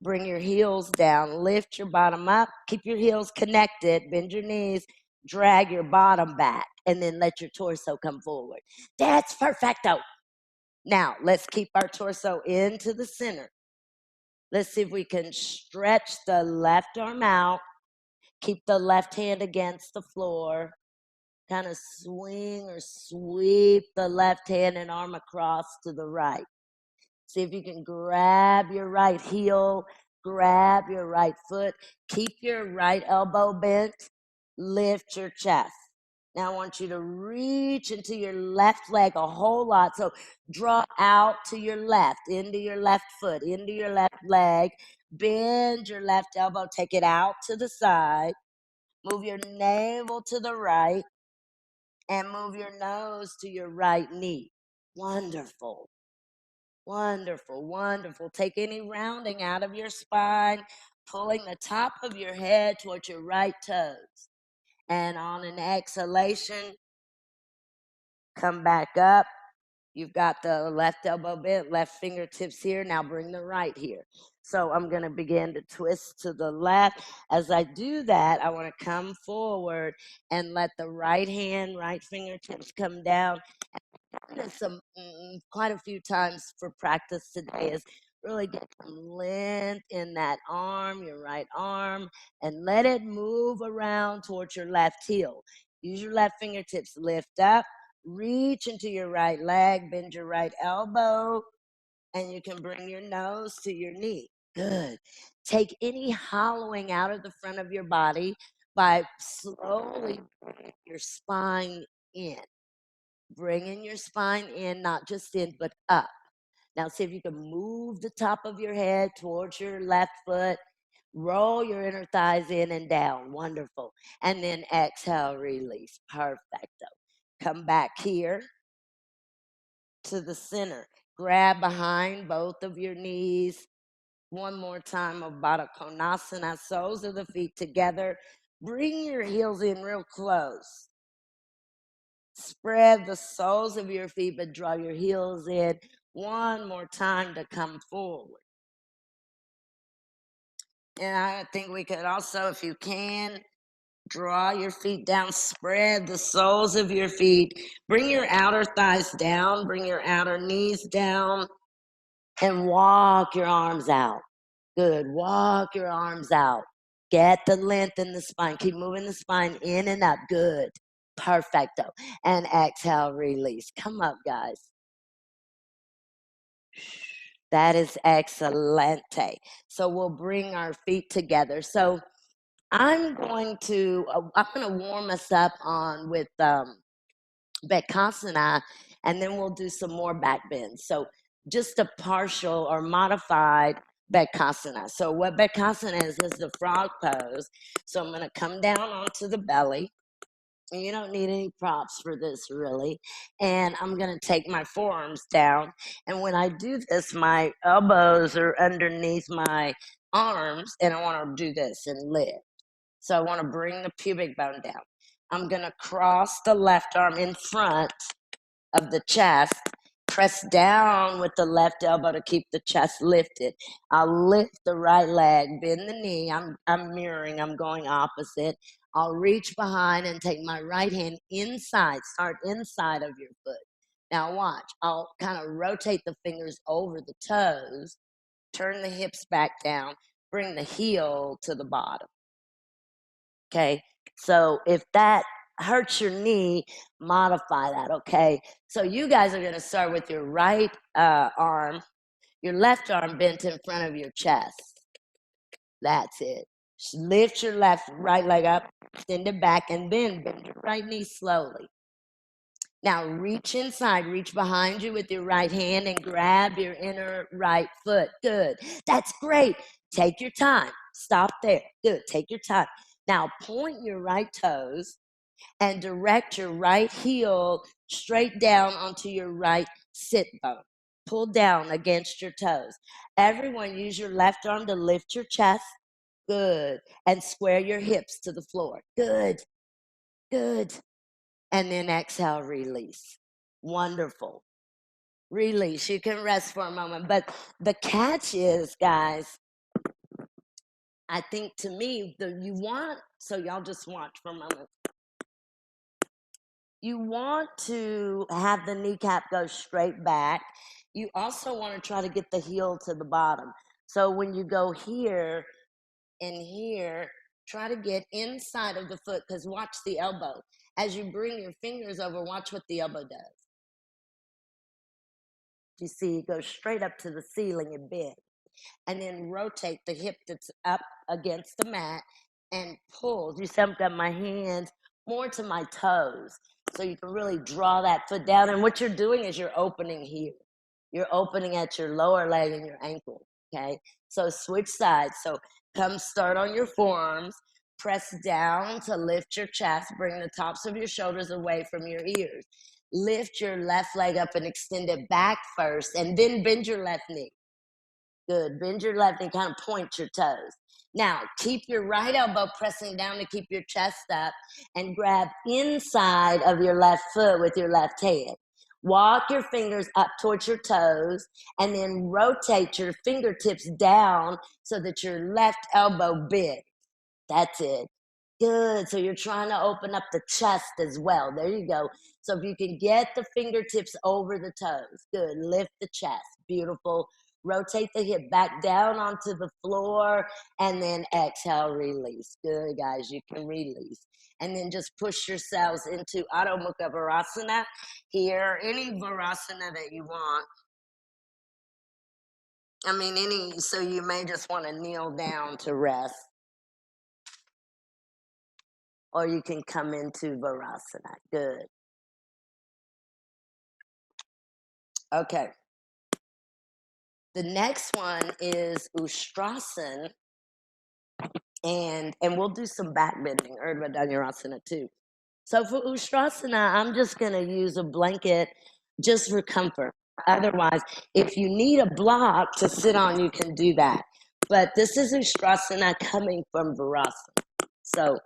Bring your heels down. Lift your bottom up. Keep your heels connected. Bend your knees. Drag your bottom back. And then let your torso come forward. That's perfecto. Now, let's keep our torso into the center. Let's see if we can stretch the left arm out. Keep the left hand against the floor. Kind of swing or sweep the left hand and arm across to the right. See if you can grab your right heel, grab your right foot. Keep your right elbow bent. Lift your chest. Now I want you to reach into your left leg a whole lot. So draw out to your left, into your left foot, into your left leg. Bend your left elbow, take it out to the side. Move your navel to the right and move your nose to your right knee. Wonderful. Wonderful, wonderful. Take any rounding out of your spine, pulling the top of your head towards your right toes. And on an exhalation, come back up. You've got the left elbow bent, left fingertips here. Now bring the right here. So I'm going to begin to twist to the left. As I do that, I want to come forward and let the right hand, right fingertips come down. Some quite a few times for practice today is really get some length in that arm, your right arm, and let it move around towards your left heel. Use your left fingertips, lift up, reach into your right leg, bend your right elbow, and you can bring your nose to your knee. Good. Take any hollowing out of the front of your body by slowly bringing your spine in. Bringing your spine in, not just in, but up. Now see if you can move the top of your head towards your left foot. Roll your inner thighs in and down. Wonderful. And then exhale, release. Perfecto. Come back here to the center. Grab behind both of your knees. One more time of Baddha Konasana. Soles of the feet together. Bring your heels in real close. Spread the soles of your feet, but draw your heels in one more time to come forward. And I think we could also, if you can, draw your feet down, spread the soles of your feet, bring your outer thighs down, bring your outer knees down, and walk your arms out. Good. Walk your arms out. Get the length in the spine. Keep moving the spine in and up. Good. Perfecto. And exhale, release. Come up, guys. That is excelente. So we'll bring our feet together. So I'm going to warm us up on with Bekasana, and then we'll do some more back bends. So just a partial or modified Bekasana. So what Bekasana is the frog pose. So I'm going to come down onto the belly. You don't need any props for this, really. And I'm going to take my forearms down. And when I do this, my elbows are underneath my arms, and I want to do this and lift. So I want to bring the pubic bone down. I'm going to cross the left arm in front of the chest Press down with the left elbow to keep the chest lifted. I'll lift the right leg, bend the knee. I'm mirroring, I'm going opposite. I'll reach behind and take my right hand inside, start inside of your foot. Now watch, I'll kind of rotate the fingers over the toes, turn the hips back down, bring the heel to the bottom. Okay, so if that hurts your knee, modify that, okay? So you guys are gonna start with your right arm, your left arm bent in front of your chest. That's it. Lift your right leg up, extend it back, and then bend your right knee slowly. Now reach inside, reach behind you with your right hand and grab your inner right foot. Good. That's great. Take your time. Stop there. Good. Take your time. Now point your right toes and direct your right heel straight down onto your right sit bone. Pull down against your toes. Everyone use your left arm to lift your chest. Good. And square your hips to the floor. Good. Good. And then exhale, release. Wonderful. Release. You can rest for a moment. But the catch is, guys, I think to me, so y'all just watch for a moment. You want to have the kneecap go straight back. You also want to try to get the heel to the bottom. So when you go here and here, try to get inside of the foot, because watch the elbow. As you bring your fingers over, watch what the elbow does. You see, it goes straight up to the ceiling and bend. And then rotate the hip that's up against the mat and pull. You see, I've got my hands more to my toes. So you can really draw that foot down. And what you're doing is you're opening here. You're opening at your lower leg and your ankle, okay? So switch sides. So come start on your forearms. Press down to lift your chest. Bring the tops of your shoulders away from your ears. Lift your left leg up and extend it back first, and then bend your left knee. Good. Bend your left and kind of point your toes. Now, keep your right elbow pressing down to keep your chest up, and grab inside of your left foot with your left hand. Walk your fingers up towards your toes and then rotate your fingertips down so that your left elbow bends. That's it. Good. So you're trying to open up the chest as well. There you go. So if you can get the fingertips over the toes, good. Lift the chest. Beautiful. Rotate the hip back down onto the floor and then exhale, release. Good, guys. You can release. And then just push yourselves into Adho Mukha Virasana here, any Virasana that you want. I mean, so you may just want to kneel down to rest. Or you can come into Virasana. Good. Okay. The next one is Ustrasana, and we'll do some back bending, Urdhva Dhanurasana too. So for Ustrasana, I'm just going to use a blanket just for comfort. Otherwise, if you need a block to sit on, you can do that. But this is Ustrasana coming from Virasana. So,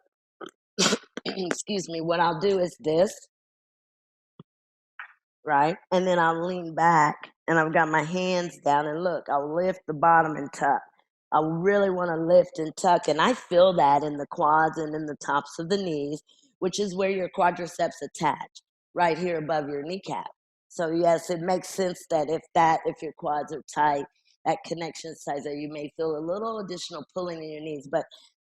excuse me, what I'll do is this, right? And then I'll lean back and I've got my hands down, and look, I'll lift the bottom and tuck. I really want to lift and tuck, and I feel that in the quads and in the tops of the knees, which is where your quadriceps attach, right here above your kneecap. So yes, it makes sense that if your quads are tight, that connection is tight, that you may feel a little additional pulling in your knees.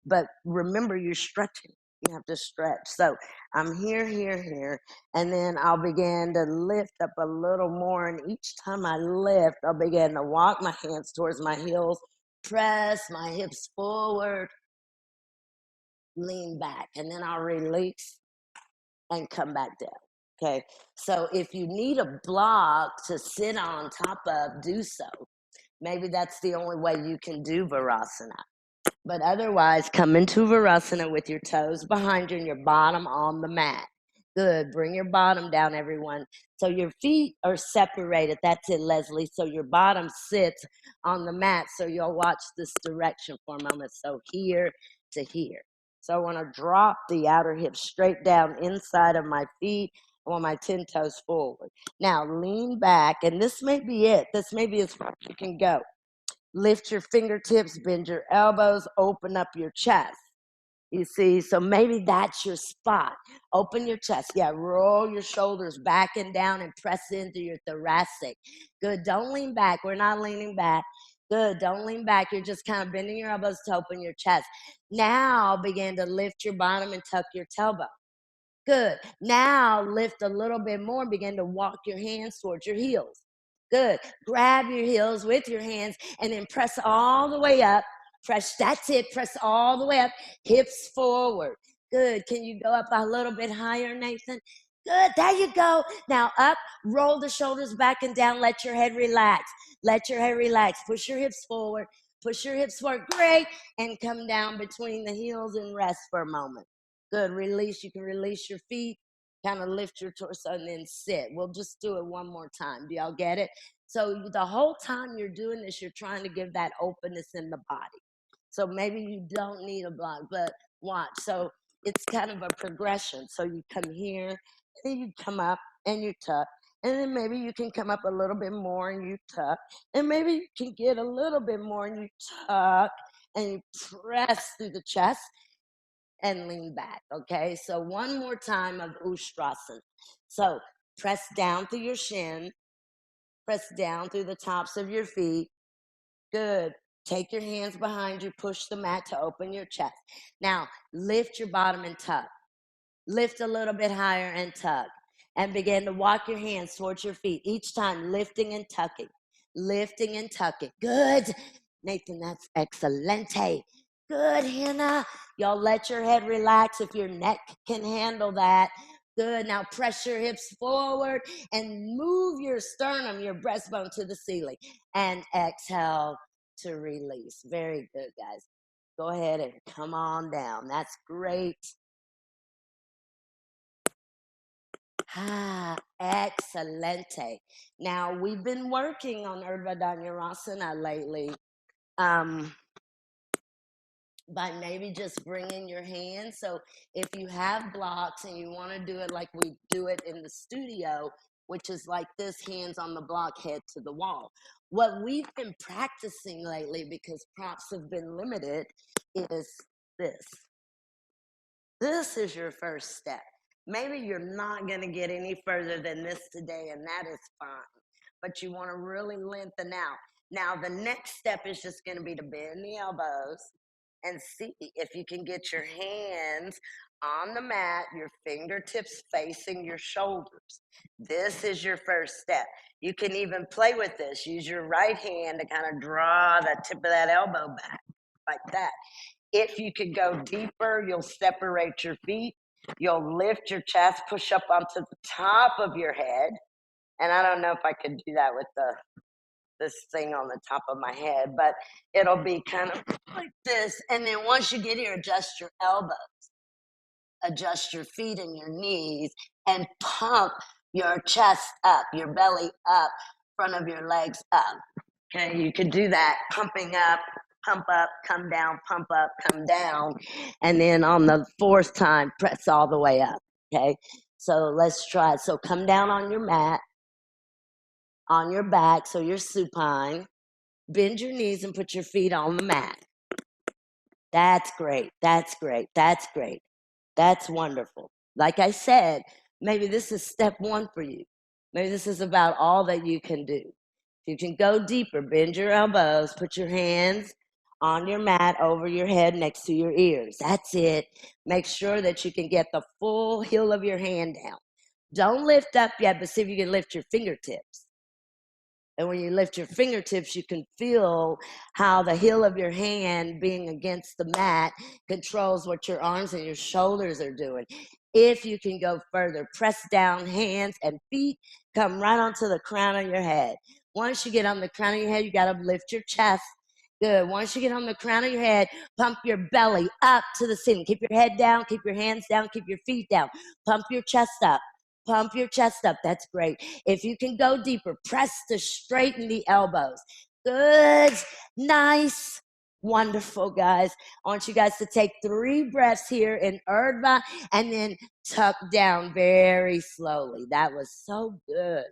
But remember, you're stretching. You have to stretch. So I'm here, here, here. And then I'll begin to lift up a little more. And each time I lift, I'll begin to walk my hands towards my heels, press my hips forward, lean back. And then I'll release and come back down. Okay. So if you need a block to sit on top of, do so. Maybe that's the only way you can do Virasana. But otherwise, come into Virasana with your toes behind you and your bottom on the mat. Good. Bring your bottom down, everyone. So your feet are separated. That's it, Leslie. So your bottom sits on the mat. So you'll watch this direction for a moment. So here to here. So I want to drop the outer hip straight down inside of my feet I want my 10 toes forward. Now lean back, and this may be it. This may be as far as you can go. Lift your fingertips, bend your elbows, open up your chest. You see, so maybe that's your spot. Open your chest. Yeah, roll your shoulders back and down and press into your thoracic. Good. Don't lean back. We're not leaning back. Good. Don't lean back. You're just kind of bending your elbows to open your chest. Now begin to lift your bottom and tuck your tailbone. Good. Now lift a little bit more and begin to walk your hands towards your heels. Good. Grab your heels with your hands and then press all the way up. Press, that's it. Press all the way up. Hips forward. Good. Can you go up a little bit higher, Nathan? Good. There you go. Now up, roll the shoulders back and down. Let your head relax. Let your head relax. Push your hips forward. Push your hips forward. Great. And come down between the heels and rest for a moment. Good. Release. You can release your feet, kind of lift your torso, and then sit. We'll just do it one more time. Do y'all get it? So the whole time you're doing this, you're trying to give that openness in the body. So maybe you don't need a block, but watch. So it's kind of a progression. So you come here, and then you come up and you tuck. And then maybe you can come up a little bit more and you tuck. And maybe you can get a little bit more and you tuck and you press through the chest and lean back. Okay, so one more time of Ustrasana. So press down through your shin, press down through the tops of your feet. Good. Take your hands behind you, push the mat to open your chest. Now lift your bottom and tuck. Lift a little bit higher and tuck. And begin to walk your hands towards your feet, each time lifting and tucking. Lifting and tucking. Good. Nathan, that's excelente. Good, Hannah. Y'all let your head relax if your neck can handle that. Good. Now press your hips forward and move your sternum, your breastbone to the ceiling. And exhale to release. Very good, guys. Go ahead and come on down. That's great. Ah, excelente. Now, we've been working on Urdhva Dhanurasana lately. By maybe just bringing your hands. So if you have blocks and you want to do it like we do it in the studio, which is like this, hands on the block, head to the wall. What we've been practicing lately, because props have been limited, is this. This is your first step. Maybe you're not going to get any further than this today, and that is fine. But you want to really lengthen out. Now, the next step is just going to be to bend the elbows and see if you can get your hands on the mat, your fingertips facing your shoulders. This is your first step. You can even play with this. Use your right hand to kind of draw the tip of that elbow back like that. If you could go deeper, you'll separate your feet. You'll lift your chest, push up onto the top of your head. And I don't know if I could do that with this thing on the top of my head, but it'll be kind of like this. And then once you get here, adjust your elbows, adjust your feet and your knees, and pump your chest up, your belly up, front of your legs up. Okay, you could do that, pumping up, pump up, come down, pump up, come down. And then on the fourth time, press all the way up. Okay, so let's try it. So come down on your mat, on your back, so you're supine. Bend your knees and put your feet on the mat. That's great. That's great. That's great. That's wonderful. Like I said, maybe this is step one for you. Maybe this is about all that you can do. You can go deeper, bend your elbows, put your hands on your mat over your head next to your ears. That's it. Make sure that you can get the full heel of your hand down. Don't lift up yet, but see if you can lift your fingertips. And when you lift your fingertips, you can feel how the heel of your hand being against the mat controls what your arms and your shoulders are doing. If you can go further, press down, hands and feet come right onto the crown of your head. Once you get on the crown of your head, you got to lift your chest. Good. Once you get on the crown of your head, pump your belly up to the ceiling. Keep your head down, keep your hands down, keep your feet down. Pump your chest up. Pump your chest up. That's great. If you can go deeper, press to straighten the elbows. Good. Nice. Wonderful, guys. I want you guys to take 3 breaths here in Urdhva and then tuck down very slowly. That was so good.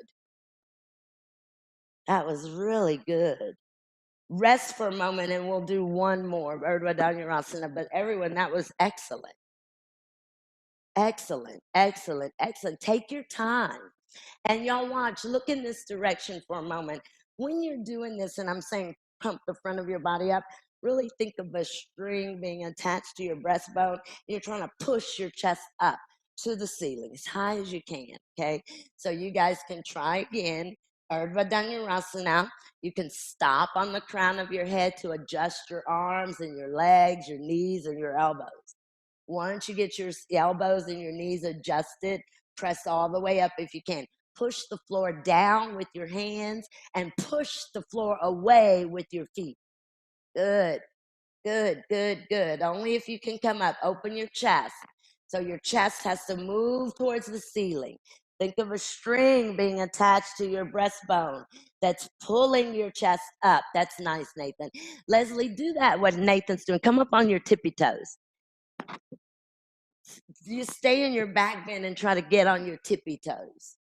That was really good. Rest for a moment and we'll do one more Urdhva Dhanurasana. But everyone, that was excellent. Excellent, excellent, excellent. Take your time. And y'all watch, look in this direction for a moment. When you're doing this, and I'm saying pump the front of your body up, really think of a string being attached to your breastbone. You're trying to push your chest up to the ceiling as high as you can, okay? So you guys can try again. Urdhva Dhanurasana. You can stop on the crown of your head to adjust your arms and your legs, your knees, and your elbows. Once you get your elbows and your knees adjusted, press all the way up if you can. Push the floor down with your hands and push the floor away with your feet. Good, good, good, good. Only if you can come up. Open your chest. So your chest has to move towards the ceiling. Think of a string being attached to your breastbone that's pulling your chest up. That's nice, Nathan. Leslie, do that, what Nathan's doing. Come up on your tippy toes. You stay in your back bend and try to get on your tippy toes.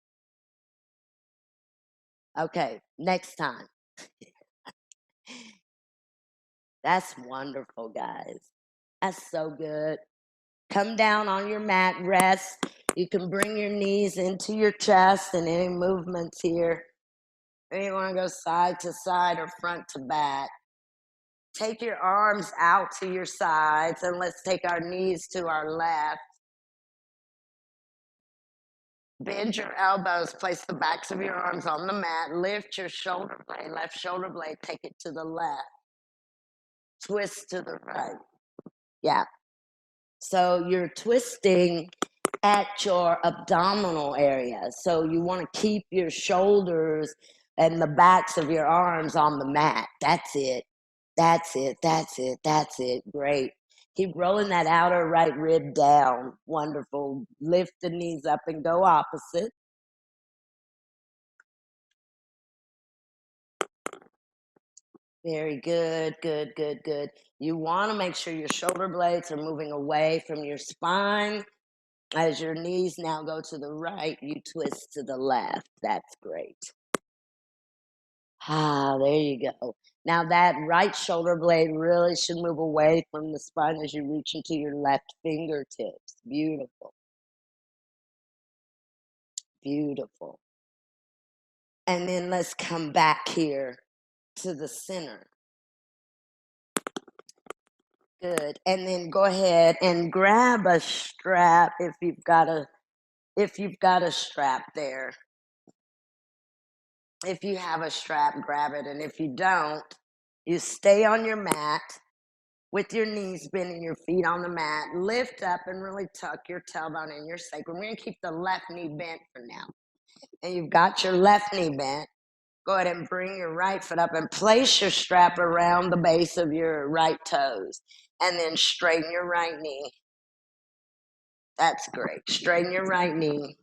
Okay, next time. That's wonderful, guys. That's so good. Come down on your mat, rest. You can bring your knees into your chest and any movements here. You want to go side to side or front to back. Take your arms out to your sides and let's take our knees to our left. Bend your elbows, place the backs of your arms on the mat, lift your shoulder blade, left shoulder blade, take it to the left, twist to the right. Yeah. So you're twisting at your abdominal area. So you want to keep your shoulders and the backs of your arms on the mat. That's it. That's it. That's it. That's it. Great. Keep rolling that outer right rib down. Wonderful. Lift the knees up and go opposite. Very good, good, good, good. You want to make sure your shoulder blades are moving away from your spine. As your knees now go to the right, you twist to the left. That's great. Ah, there you go. Now that right shoulder blade really should move away from the spine as you reach into your left fingertips. Beautiful. Beautiful. And then let's come back here to the center. Good. And then go ahead and grab a strap if you've got a strap there. If you have a strap, grab it. And if you don't, you stay on your mat with your knees bent and your feet on the mat. Lift up and really tuck your tailbone in your sacrum. We're going to keep the left knee bent for now. And you've got your left knee bent. Go ahead and bring your right foot up and place your strap around the base of your right toes. And then straighten your right knee. That's great. Straighten your right knee.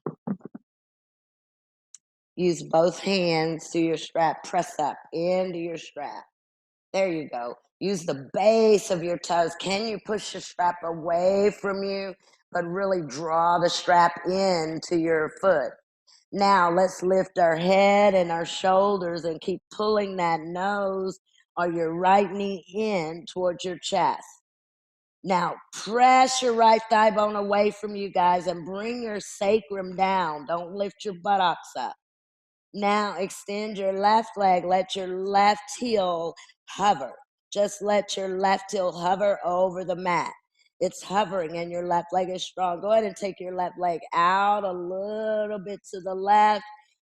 Use both hands to your strap. Press up into your strap. There you go. Use the base of your toes. Can you push the strap away from you, but really draw the strap into your foot? Now let's lift our head and our shoulders and keep pulling that nose or your right knee in towards your chest. Now press your right thigh bone away from you guys and bring your sacrum down. Don't lift your buttocks up. Now extend your left leg. Let your left heel hover. Just let your left heel hover over the mat. It's hovering and your left leg is strong. Go ahead and take your left leg out a little bit to the left.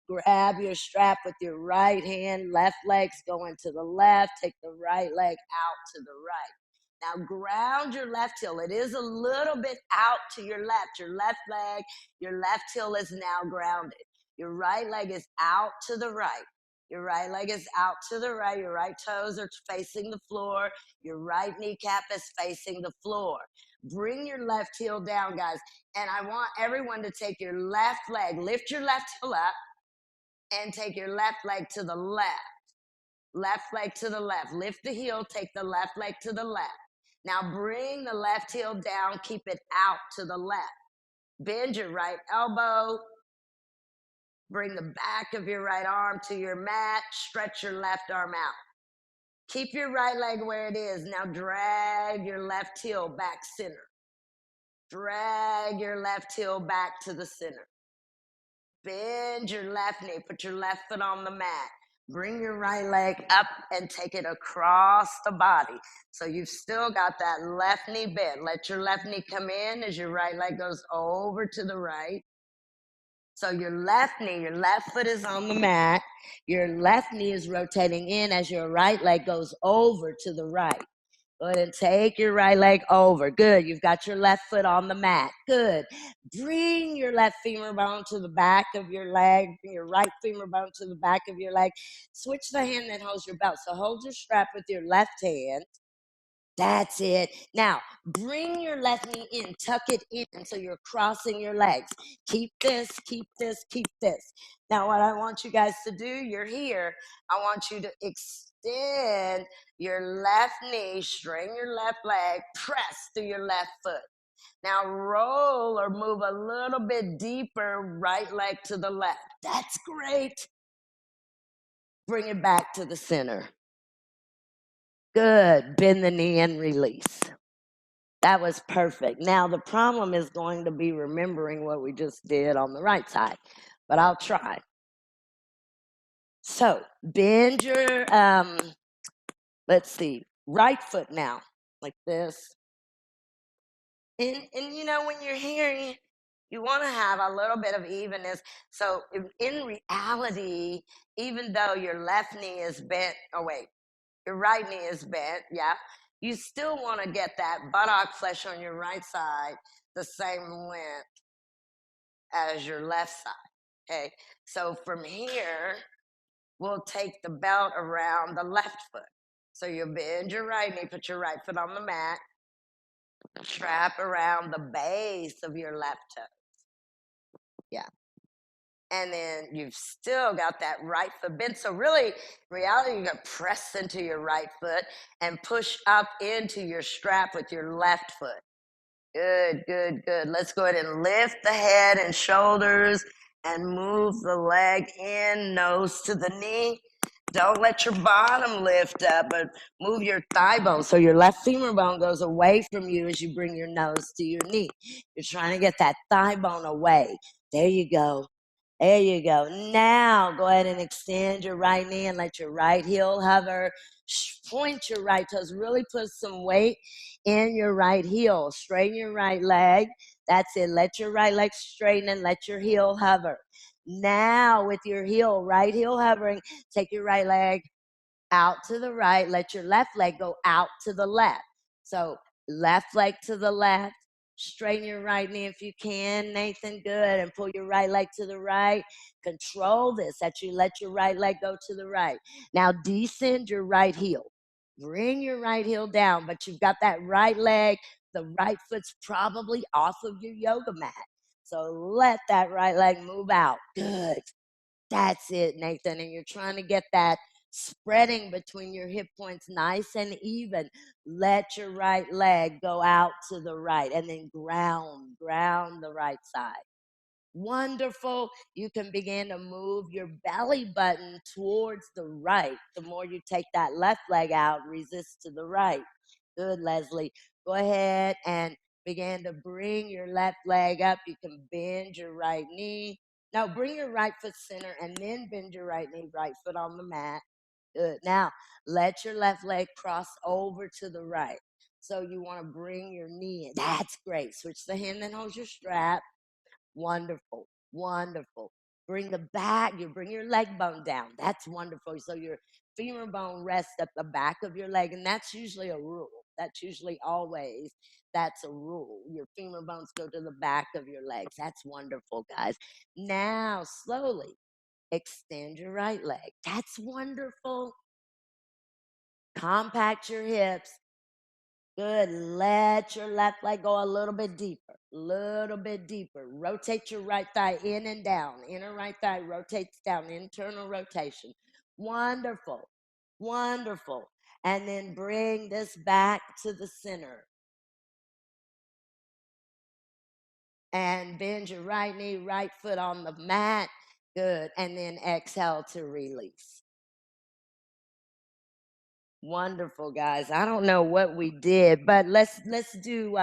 Grab your strap with your right hand. Left leg's going to the left. Take the right leg out to the right. Now ground your left heel. It is a little bit out to your left. Your left leg, your left heel is now grounded. Your right leg is out to the right. Your right leg is out to the right. Your right toes are facing the floor. Your right kneecap is facing the floor. Bring your left heel down, guys. And I want everyone to take your left leg, lift your left heel up, and take your left leg to the left. left leg to the left. Lift the heel, take the left leg to the left. Now bring the left heel down, keep it out to the left. Bend your right elbow. Bring the back of your right arm to your mat. Stretch your left arm out. Keep your right leg where it is. Now drag your left heel back center. Drag your left heel back to the center. Bend your left knee. Put your left foot on the mat. Bring your right leg up and take it across the body. So you've still got that left knee bent. Let your left knee come in as your right leg goes over to the right. So your left knee, your left foot is on the mat. Your left knee is rotating in as your right leg goes over to the right. Go ahead and take your right leg over. Good. You've got your left foot on the mat. Good. Bring your left femur bone to the back of your leg. Bring your right femur bone to the back of your leg. Switch the hand that holds your belt. So hold your strap with your left hand. That's it. Now, bring your left knee in, tuck it in so you're crossing your legs. Keep this, keep this, keep this. Now, what I want you guys to do, you're here. I want you to extend your left knee, straighten your left leg, press through your left foot. Now, roll or move a little bit deeper, right leg to the left. That's great. Bring it back to the center. Good. Bend the knee and release. That was perfect. Now, the problem is going to be remembering what we just did on the right side, but I'll try. So, bend your, let's see, right foot now, like this. And you know, when you're here, you want to have a little bit of evenness. So, in reality, even though your left knee is bent, oh, wait, your right knee is bent, yeah, you still want to get that buttock flesh on your right side the same length as your left side. Okay, so from here, we'll take the belt around the left foot. So you'll bend your right knee, put your right foot on the mat, strap around the base of your left toe. Yeah. And then you've still got that right foot bent. So really, in reality, you're gonna press into your right foot and push up into your strap with your left foot. Good, good, good. Let's go ahead and lift the head and shoulders and move the leg in, nose to the knee. Don't let your bottom lift up, but move your thigh bone so your left femur bone goes away from you as you bring your nose to your knee. You're trying to get that thigh bone away. There you go. There you go. Now go ahead and extend your right knee and let your right heel hover. Point your right toes. Really put some weight in your right heel. Straighten your right leg. That's it. Let your right leg straighten and let your heel hover. Now with your heel, right heel hovering, take your right leg out to the right. Let your left leg go out to the left. So left leg to the left. Straighten your right knee if you can, Nathan. Good. And pull your right leg to the right. Control this that you let your right leg go to the right. Now descend your right heel. Bring your right heel down, but you've got that right leg. The right foot's probably off of your yoga mat. So let that right leg move out. Good. That's it, Nathan. And you're trying to get that spreading between your hip points nice and even. Let your right leg go out to the right and then ground the right side. Wonderful. You can begin to move your belly button towards the right. The more you take that left leg out, resist to the right. Good, Leslie. Go ahead and begin to bring your left leg up. You can bend your right knee. Now, bring your right foot center and then bend your right knee, right foot on the mat. Good. Now, let your left leg cross over to the right. So you want to bring your knee in. That's great. Switch the hand that holds your strap. Wonderful, wonderful. Bring the back, you bring your leg bone down. That's wonderful. So your femur bone rests at the back of your leg, and that's usually a rule. That's usually always, that's a rule. Your femur bones go to the back of your legs. That's wonderful, guys. Now, slowly extend your right leg. That's wonderful. Compact your hips. Good. Let your left leg go a little bit deeper. Little bit deeper. Rotate your right thigh in and down. Inner right thigh rotates down. Internal rotation. Wonderful. Wonderful. And then bring this back to the center. And bend your right knee, right foot on the mat. Good. And then exhale to release. Wonderful, guys. I don't know what we did, but let's do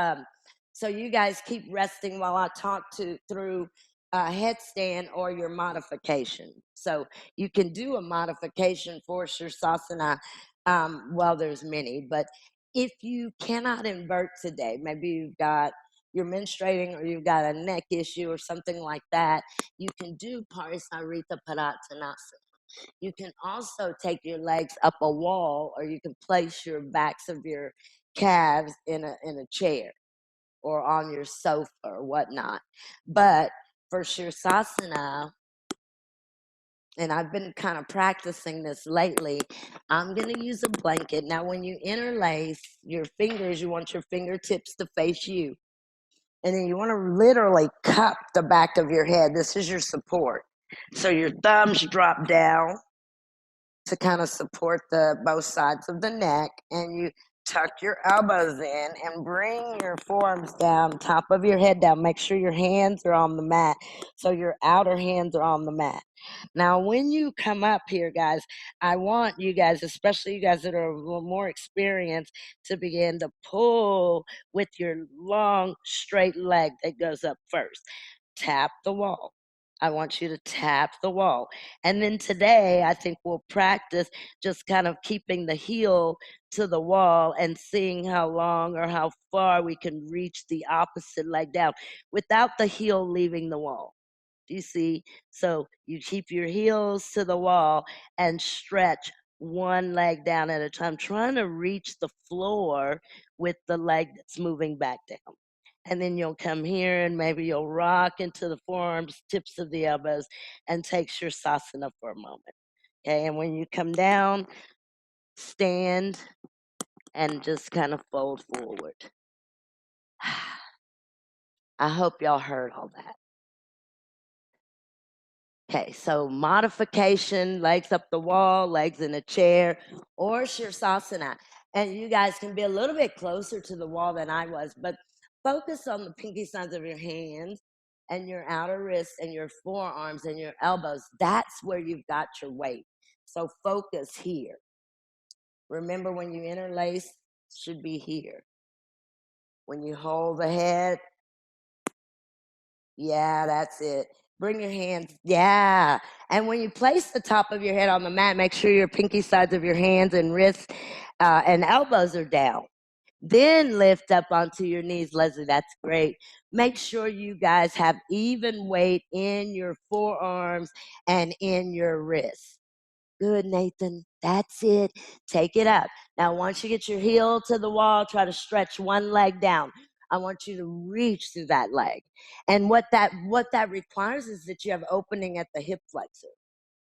so you guys keep resting while I talk through a headstand or your modification. So you can do a modification for Sirsasana. Well, there's many, but if you cannot invert today, maybe you're menstruating or you've got a neck issue or something like that, you can do Parisarita Padottanasana. You can also take your legs up a wall, or you can place your backs of your calves in a chair or on your sofa or whatnot. But for Shirsasana, and I've been kind of practicing this lately, I'm going to use a blanket. Now, when you interlace your fingers, you want your fingertips to face you. And then you want to literally cup the back of your head. This is your support. So your thumbs drop down to kind of support the both sides of the neck, and you tuck your elbows in and bring your forearms down, top of your head down. Make sure your hands are on the mat, so your outer hands are on the mat. Now, when you come up here, guys, I want you guys, especially you guys that are a little more experienced, to begin to pull with your long, straight leg that goes up first. Tap the wall. I want you to tap the wall. And then today, I think we'll practice just kind of keeping the heel to the wall and seeing how long or how far we can reach the opposite leg down without the heel leaving the wall. Do you see? So you keep your heels to the wall and stretch one leg down at a time, trying to reach the floor with the leg that's moving back down. And then you'll come here and maybe you'll rock into the forearms, tips of the elbows, and take Shirsasana for a moment. Okay, and when you come down, stand and just kind of fold forward. I hope y'all heard all that. Okay, so modification, legs up the wall, legs in a chair, or Shirsasana. And you guys can be a little bit closer to the wall than I was, but focus on the pinky signs of your hands and your outer wrists and your forearms and your elbows. That's where you've got your weight. So focus here. Remember, when you interlace, should be here. When you hold the head, yeah, that's it. Bring your hands, yeah. And when you place the top of your head on the mat, make sure your pinky sides of your hands and wrists and elbows are down. Then lift up onto your knees, Leslie. That's great. Make sure you guys have even weight in your forearms and in your wrists. Good, Nathan. That's it. Take it up. Now, once you get your heel to the wall, try to stretch one leg down. I want you to reach through that leg. And what that requires is that you have opening at the hip flexor.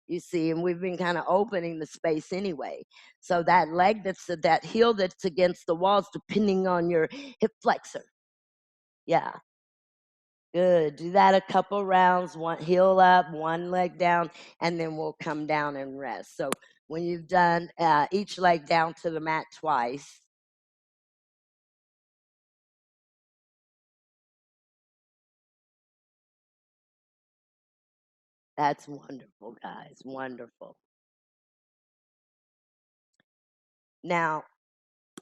You see, and we've been kind of opening the space anyway. So that leg that heel that's against the wall is depending on your hip flexor. Yeah. Good. Do that a couple rounds, one heel up, one leg down, and then we'll come down and rest. So when you've done each leg down to the mat twice, that's wonderful, guys. Wonderful. Now,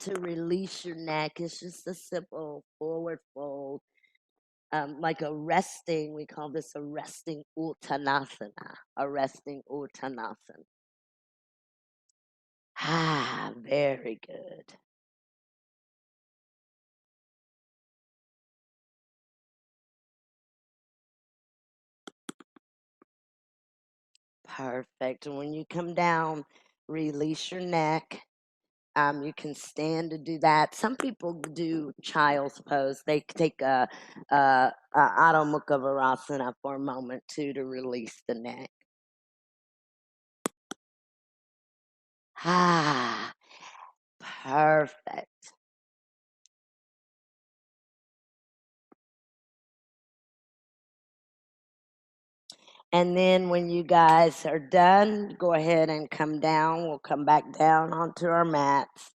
to release your neck, it's just a simple forward fold, like a resting. We call this a resting uttanasana, a resting uttanasana. Ah, very good. Perfect. And when you come down, release your neck. You can stand to do that. Some people do child's pose. They take a Adho Mukha Virasana for a moment too to release the neck. Ah, perfect. And then when you guys are done, go ahead and come down. We'll come back down onto our mats.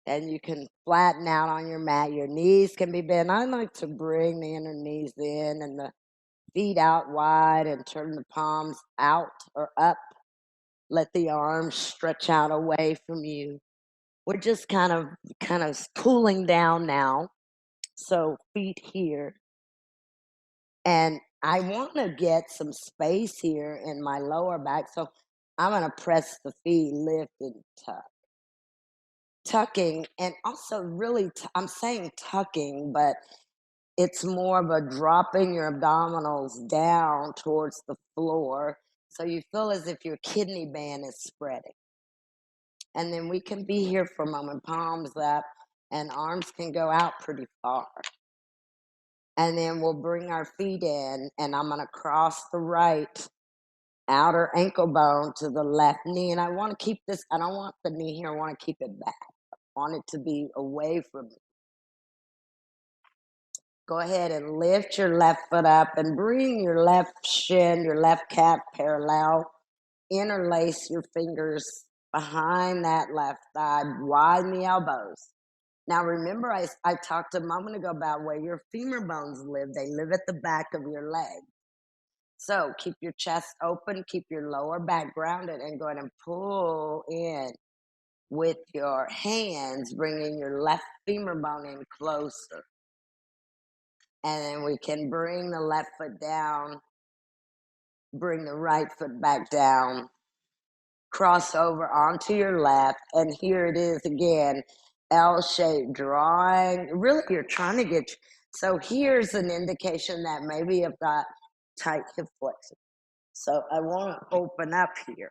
And you can flatten out on your mat. Your knees can be bent. I like to bring the inner knees in and the feet out wide and turn the palms out or up. Let the arms stretch out away from you. We're just kind of cooling down now. So feet here. And I want to get some space here in my lower back. So I'm going to press the feet, lift and tuck. Tucking, and also really, I'm saying tucking, but it's more of a dropping your abdominals down towards the floor. So you feel as if your kidney band is spreading. And then we can be here for a moment, palms up, and arms can go out pretty far. And then we'll bring our feet in, and I'm going to cross the right outer ankle bone to the left knee. And I want to keep this, I don't want the knee here, I want to keep it back. I want it to be away from me. Go ahead and lift your left foot up and bring your left shin, your left calf parallel. Interlace your fingers behind that left thigh, widen the elbows. Now, remember, I talked a moment ago about where your femur bones live. They live at the back of your leg. So keep your chest open, keep your lower back grounded, and go ahead and pull in with your hands, bringing your left femur bone in closer. And then we can bring the left foot down, bring the right foot back down, cross over onto your left, and here it is again, L-shaped drawing. Really, you're trying to get, so here's an indication that maybe you've got tight hip flexors. So I want to open up here.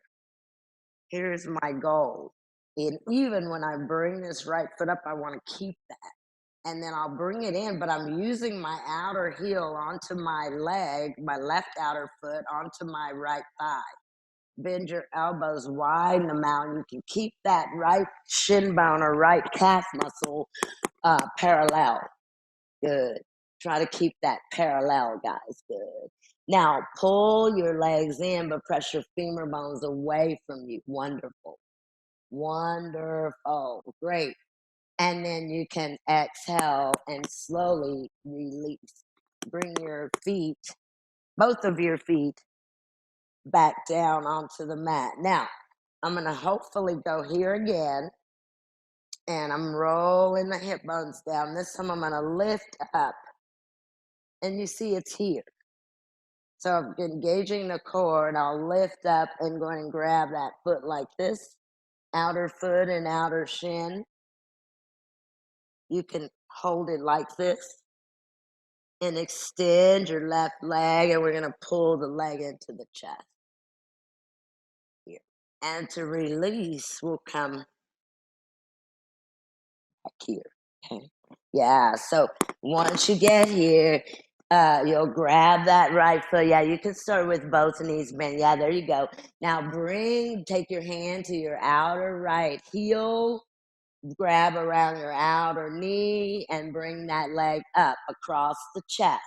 Here's my goal. And even when I bring this right foot up, I want to keep that. And then I'll bring it in, but I'm using my outer heel onto my leg, my left outer foot onto my right thigh. Bend your elbows, widen them out, and you can keep that right shin bone or right calf muscle parallel. Good. Try to keep that parallel, guys. Good. Now, pull your legs in, but press your femur bones away from you. Wonderful. Wonderful. Great. And then you can exhale and slowly release. Bring your feet, both of your feet, back down onto the mat. Now, I'm going to hopefully go here again. And I'm rolling the hip bones down. This time I'm going to lift up. And you see it's here. So I'm engaging the core, and I'll lift up and go and grab that foot like this. Outer foot and outer shin. You can hold it like this. And extend your left leg, and we're going to pull the leg into the chest. Here. And to release, we'll come back here. Okay. Yeah, so once you get here, you'll grab that right foot. Yeah, you can start with both knees bent. Yeah, there you go. Now take your hand to your outer right heel, grab around your outer knee, and bring that leg up across the chest.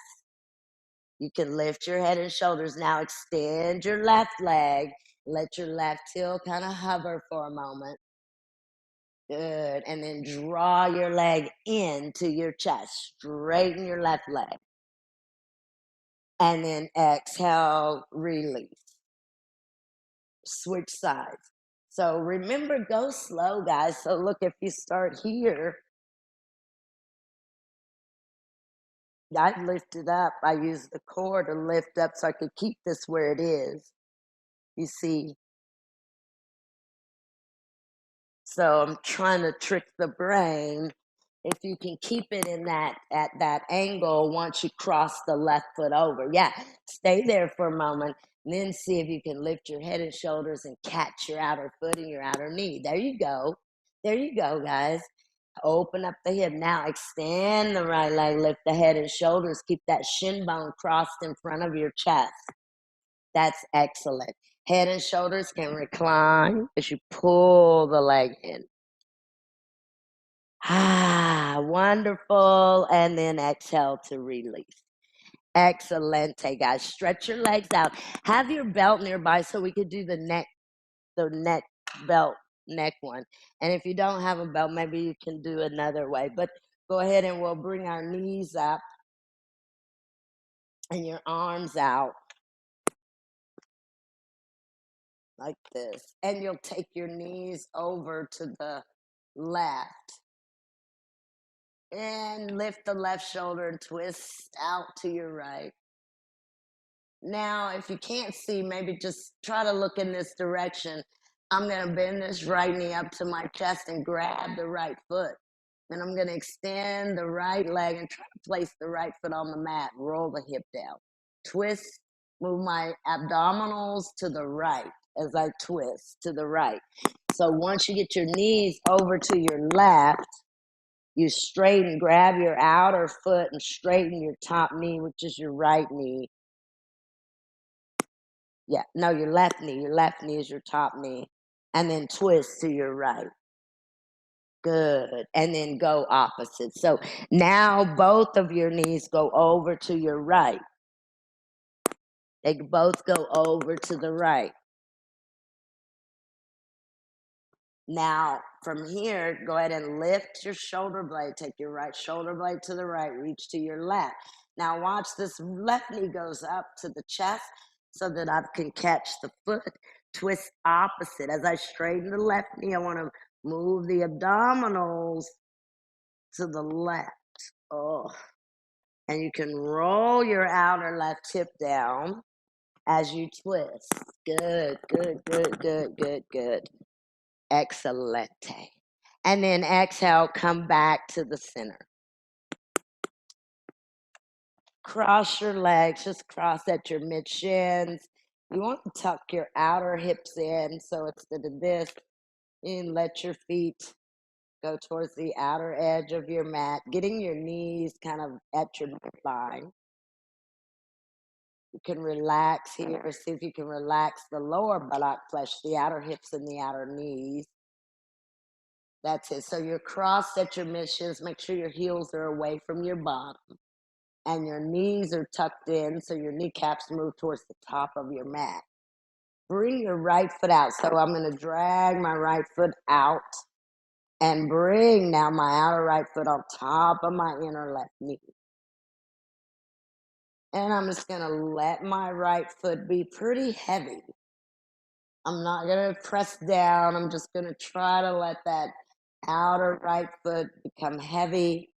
You can lift your head and shoulders. Now extend your left leg. Let your left heel kind of hover for a moment. Good. And then draw your leg into your chest. Straighten your left leg. And then exhale, release. Switch sides. So remember, go slow, guys. So look, if you start here, I lifted up. I used the core to lift up so I could keep this where it is. You see? So I'm trying to trick the brain. If you can keep it in at that angle once you cross the left foot over. Yeah, stay there for a moment. And then see if you can lift your head and shoulders and catch your outer foot and your outer knee. There you go. There you go, guys. Open up the hip. Now extend the right leg, lift the head and shoulders. Keep that shin bone crossed in front of your chest. That's excellent. Head and shoulders can recline as you pull the leg in. Wonderful. And then exhale to release. Excelente, guys. Stretch your legs out. Have your belt nearby so we could do the neck belt neck one. And if you don't have a belt, maybe you can do another way. But go ahead and we'll bring our knees up and your arms out like this. And you'll take your knees over to the left and lift the left shoulder and twist out to your right. Now, if you can't see, maybe just try to look in this direction. I'm going to bend this right knee up to my chest and grab the right foot. And I'm going to extend the right leg and try to place the right foot on the mat. Roll the hip down. Twist, move my abdominals to the right as I twist to the right. So once you get your knees over to your left, you straighten, grab your outer foot and straighten your top knee, which is your right knee. Yeah, no, your left knee. Your left knee is your top knee. And then twist to your right. Good. And then go opposite. So now both of your knees go over to your right. They both go over to the right. Now, from here, go ahead and lift your shoulder blade. Take your right shoulder blade to the right. Reach to your left. Now, watch this left knee goes up to the chest so that I can catch the foot. Twist opposite. As I straighten the left knee, I want to move the abdominals to the left. Oh. And you can roll your outer left hip down as you twist. Good, good, good, good, good, good. Excelente. And then exhale, come back to the center. Cross your legs, just cross at your mid shins. You want to tuck your outer hips in. So instead of this, and let your feet go towards the outer edge of your mat, getting your knees kind of at your midline. You can relax here. See if you can relax the lower buttock flesh, the outer hips and the outer knees. That's it. So you're crossed at your midshins. Make sure your heels are away from your bottom. And your knees are tucked in, so your kneecaps move towards the top of your mat. Bring your right foot out. So I'm going to drag my right foot out and bring now my outer right foot on top of my inner left knee. And I'm just going to let my right foot be pretty heavy. I'm not going to press down. I'm just going to try to let that outer right foot become heavy.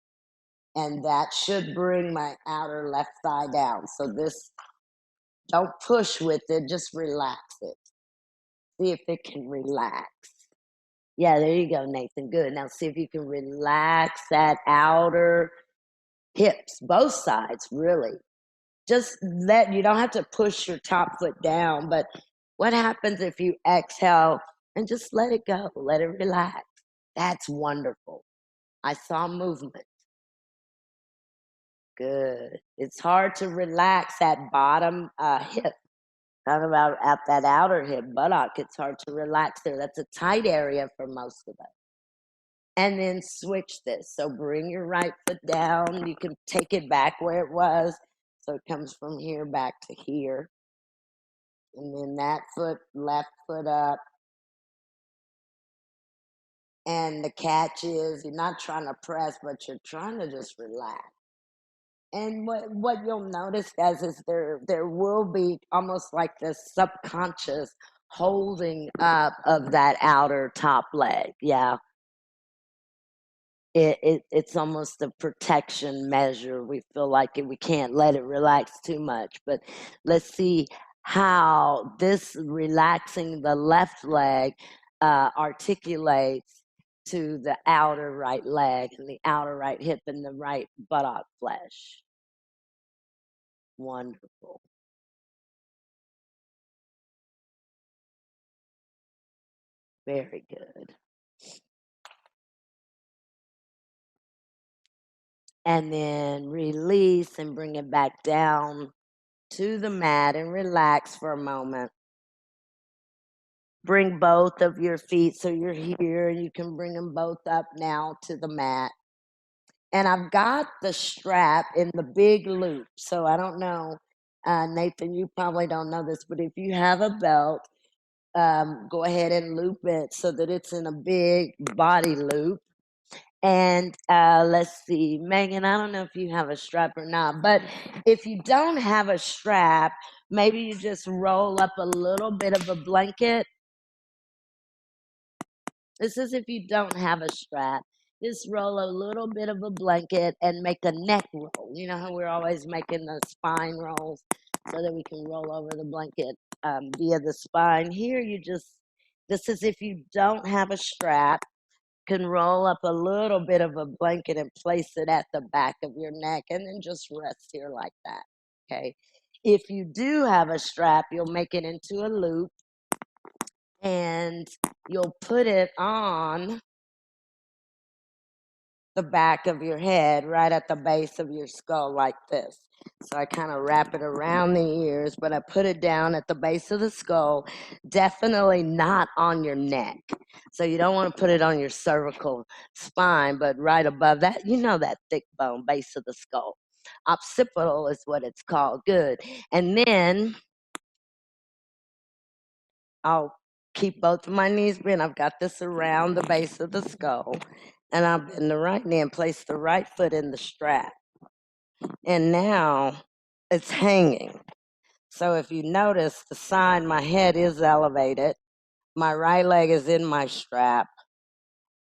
And that should bring my outer left thigh down. So this, don't push with it, just relax it. See if it can relax. Yeah, there you go, Nathan. Good. Now see if you can relax that outer hips, both sides, really. Just you don't have to push your top foot down, but what happens if you exhale and just let it go, let it relax? That's wonderful. I saw movement. Good. It's hard to relax that bottom hip. Talking about at that outer hip buttock, it's hard to relax there. That's a tight area for most of us. And then switch this. So bring your right foot down. You can take it back where it was. So it comes from here back to here. And then that foot, left foot up. And the catch is you're not trying to press, but you're trying to just relax. And what you'll notice, guys, is there will be almost like this subconscious holding up of that outer top leg. Yeah. It's almost a protection measure. We feel like we can't let it relax too much. But let's see how this relaxing the left leg articulates to the outer right leg and the outer right hip and the right buttock flesh. Wonderful. Very good. And then release and bring it back down to the mat and relax for a moment. bring both of your feet so you're here, and you can bring them both up now to the mat. And I've got the strap in the big loop. So I don't know, Nathan, you probably don't know this, but if you have a belt, go ahead and loop it so that it's in a big body loop. And let's see, Megan, I don't know if you have a strap or not, but if you don't have a strap, maybe you just roll up a little bit of a blanket. This is if you don't have a strap. Just roll a little bit of a blanket and make a neck roll. You know how we're always making the spine rolls so that we can roll over the blanket via the spine. Here, this is if you don't have a strap, can roll up a little bit of a blanket and place it at the back of your neck and then just rest here like that. Okay. If you do have a strap, you'll make it into a loop and you'll put it on the back of your head, right at the base of your skull, like this. So I kind of wrap it around the ears, but I put it down at the base of the skull, definitely not on your neck. So you don't want to put it on your cervical spine, but right above that, you know, that thick bone, base of the skull. Occipital is what it's called. Good. And then I'll keep both of my knees bent. I've got this around the base of the skull. And I'll bend the right knee and place the right foot in the strap. And now it's hanging. So if you notice, the side, my head is elevated. My right leg is in my strap.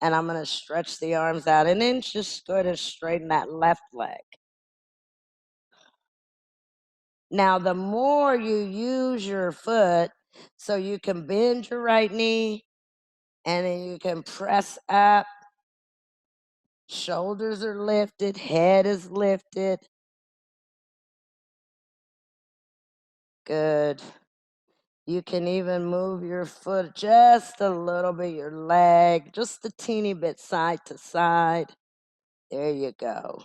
And I'm going to stretch the arms out and then just go ahead and straighten that left leg. Now, the more you use your foot, so you can bend your right knee and then you can press up. Shoulders are lifted, head is lifted. Good. You can even move your foot just a little bit, your leg, just a teeny bit side to side. There you go.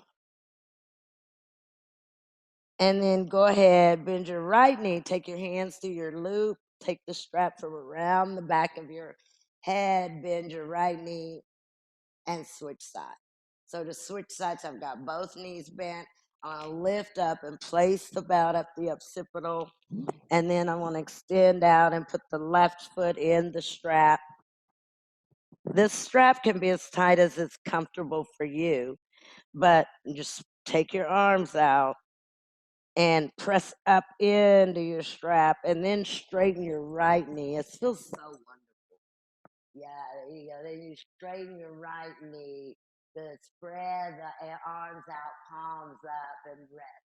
And then go ahead, bend your right knee, take your hands through your loop, take the strap from around the back of your head, bend your right knee, and switch sides. So to switch sides, I've got both knees bent. I'll lift up and place the belt up the occipital. And then I want to extend out and put the left foot in the strap. This strap can be as tight as it's comfortable for you, but just take your arms out and press up into your strap and then straighten your right knee. It feels so wonderful. Yeah, there you go. Then you straighten your right knee. Good. Spread the arms out, palms up, and rest.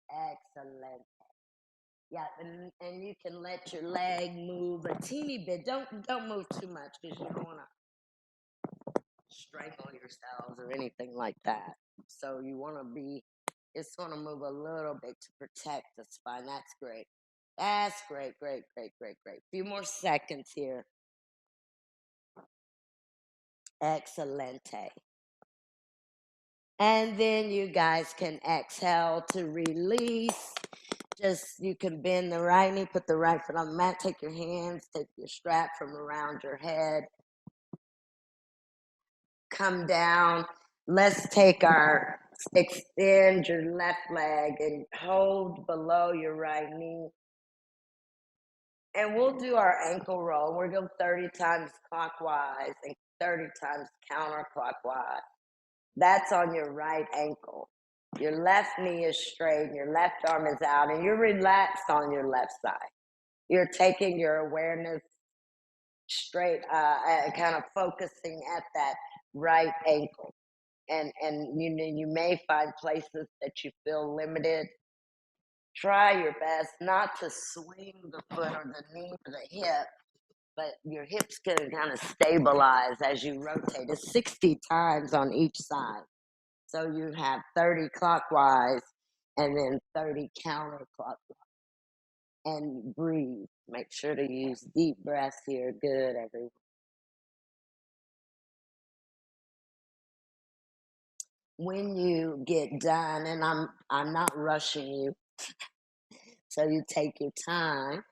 Excellent. Yeah, and you can let your leg move a teeny bit. Don't move too much because you don't want to strangle yourselves or anything like that. So you want to just want to move a little bit to protect the spine. That's great. That's great, great, great, great, great. Few more seconds here. Excelente. And then you guys can exhale to release. Just, you can bend the right knee, put the right foot on the mat, take your hands, take your strap from around your head, come down. Let's extend your left leg and hold below your right knee. And we'll do our ankle roll. We're going 30 times clockwise and 30 times counterclockwise. That's on your right ankle. Your left knee is straight and your left arm is out and you're relaxed on your left side. You're taking your awareness straight, kind of focusing at that right ankle. And you may find places that you feel limited. Try your best not to swing the foot or the knee or the hip, but your hips can kind of stabilize as you rotate. It's 60 times on each side. So you have 30 clockwise and then 30 counterclockwise. And breathe. Make sure to use deep breaths here. Good, everyone. When you get done, and I'm not rushing you, so you take your time.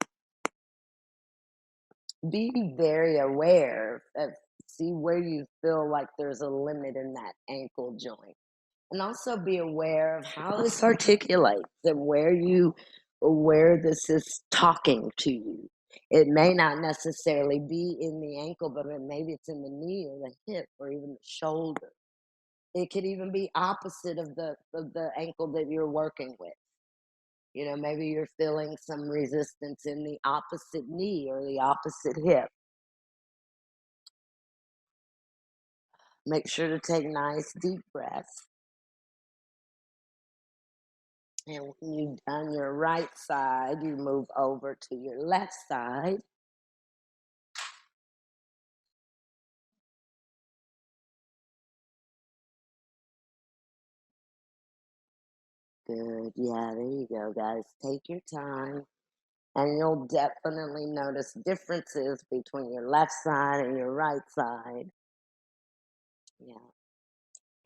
Be very aware of see where you feel like there's a limit in that ankle joint. And also be aware of how this articulates and where this is talking to you. It may not necessarily be in the ankle, but maybe it's in the knee or the hip or even the shoulder. It could even be opposite of the ankle that you're working with. Maybe you're feeling some resistance in the opposite knee or the opposite hip. Make sure to take nice deep breaths. And when you've done your right side, you move over to your left side. Good. Yeah, there you go, guys. Take your time. And you'll definitely notice differences between your left side and your right side. Yeah.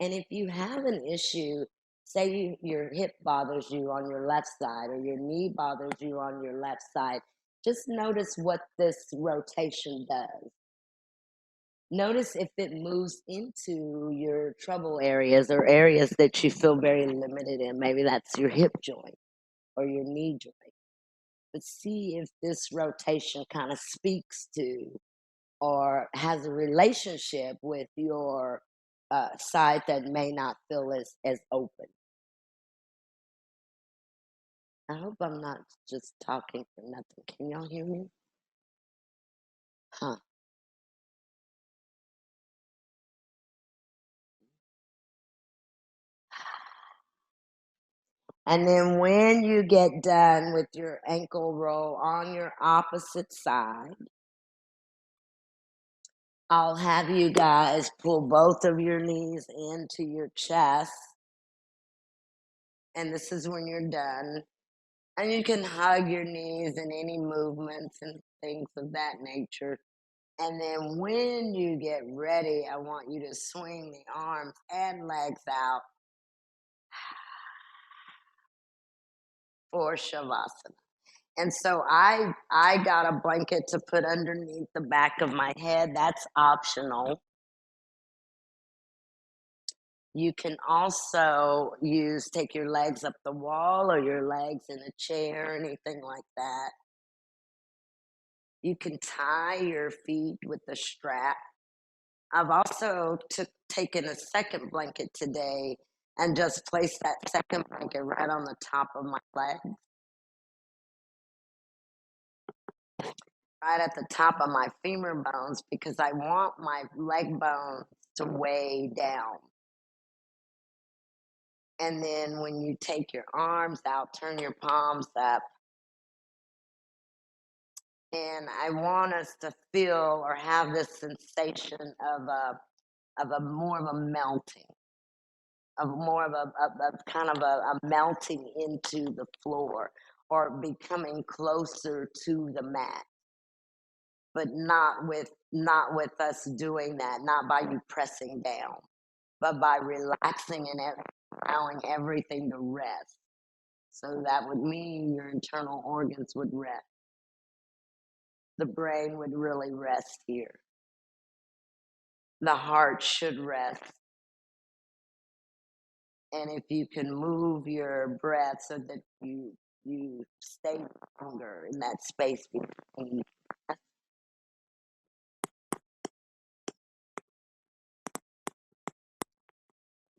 And if you have an issue, say your hip bothers you on your left side or your knee bothers you on your left side, just notice what this rotation does. Notice if it moves into your trouble areas or areas that you feel very limited in. Maybe that's your hip joint or your knee joint. But see if this rotation kind of speaks to or has a relationship with your side that may not feel as open. I hope I'm not just talking for nothing. Can y'all hear me? Huh. And then when you get done with your ankle roll on your opposite side, I'll have you guys pull both of your knees into your chest. And this is when you're done. And you can hug your knees and any movements and things of that nature. And then when you get ready, I want you to swing the arms and legs out for Shavasana. And so I got a blanket to put underneath the back of my head. That's optional. You can also take your legs up the wall or your legs in a chair, anything like that. You can tie your feet with the strap. I've also taken a second blanket today and just placed that second blanket right on the top of my leg, right at the top of my femur bones, because I want my leg bones to weigh down. And then when you take your arms out, turn your palms up. And I want us to feel or have this sensation of a more of a melting, of more of a kind of a melting into the floor or becoming closer to the mat, but not with us doing that, not by you pressing down, but by relaxing and allowing everything to rest. So that would mean your internal organs would rest. The brain would really rest here. The heart should rest. And if you can move your breath so that you stay longer in that space between.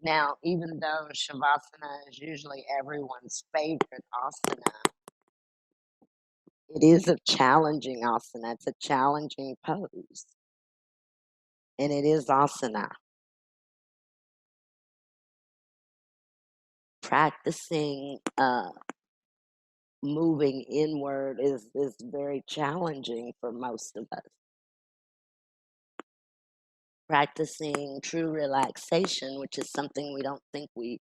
Now, even though Shavasana is usually everyone's favorite asana, it is a challenging asana. It's a challenging pose. And it is asana. Practicing moving inward is very challenging for most of us. Practicing true relaxation, which is something we don't think we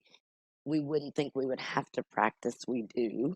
wouldn't think we would have to practice, we do.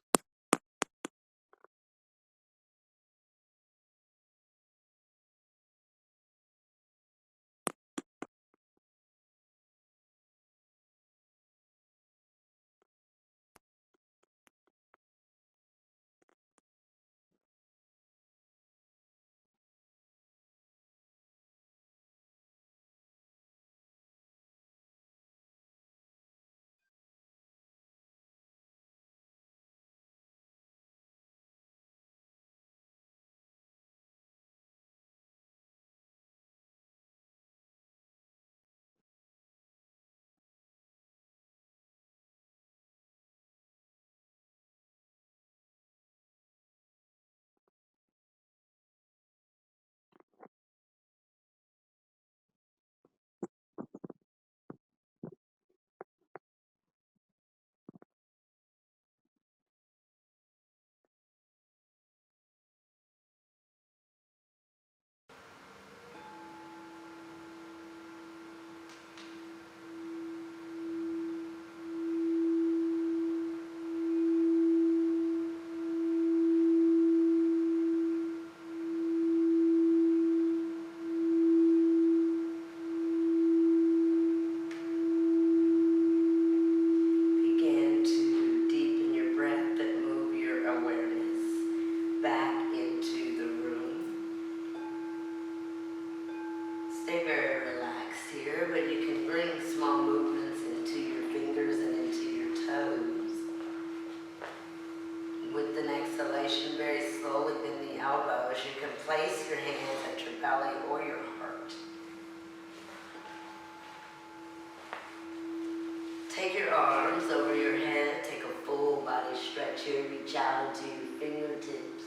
your arms over your head. Take a full body stretch here. Reach out into your fingertips.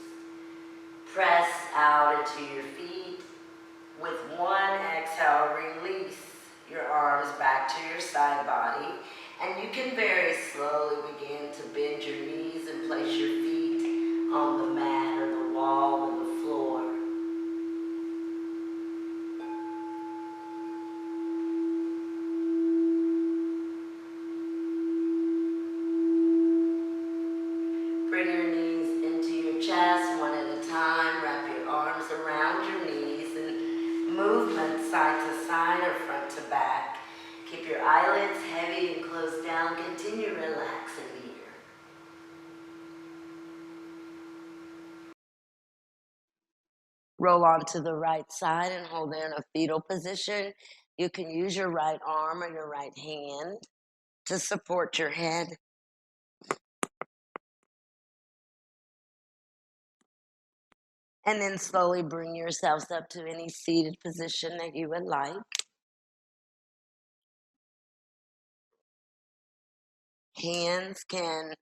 Press out into your feet. With one exhale, release your arms back to your side body. And you can very slowly begin to bend your knees and place your feet on the mat or the wall or the floor. Bring your knees into your chest one at a time. Wrap your arms around your knees and movement side to side or front to back. Keep your eyelids heavy and closed down. Continue relaxing here. Roll onto the right side and hold there in a fetal position. You can use your right arm or your right hand to support your head. And then slowly bring yourselves up to any seated position that you would like. Hands can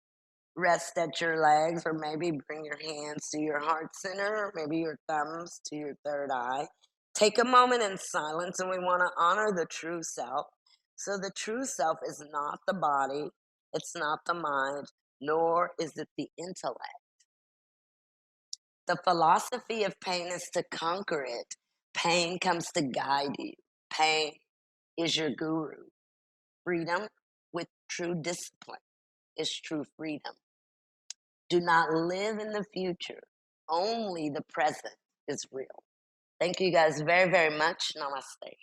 rest at your legs, or maybe bring your hands to your heart center, or maybe your thumbs to your third eye. Take a moment in silence, and we want to honor the true self. So the true self is not the body, it's not the mind, nor is it the intellect. The philosophy of pain is to conquer it. Pain comes to guide you. Pain is your guru. Freedom with true discipline is true freedom. Do not live in the future. Only the present is real. Thank you guys very, very much. Namaste.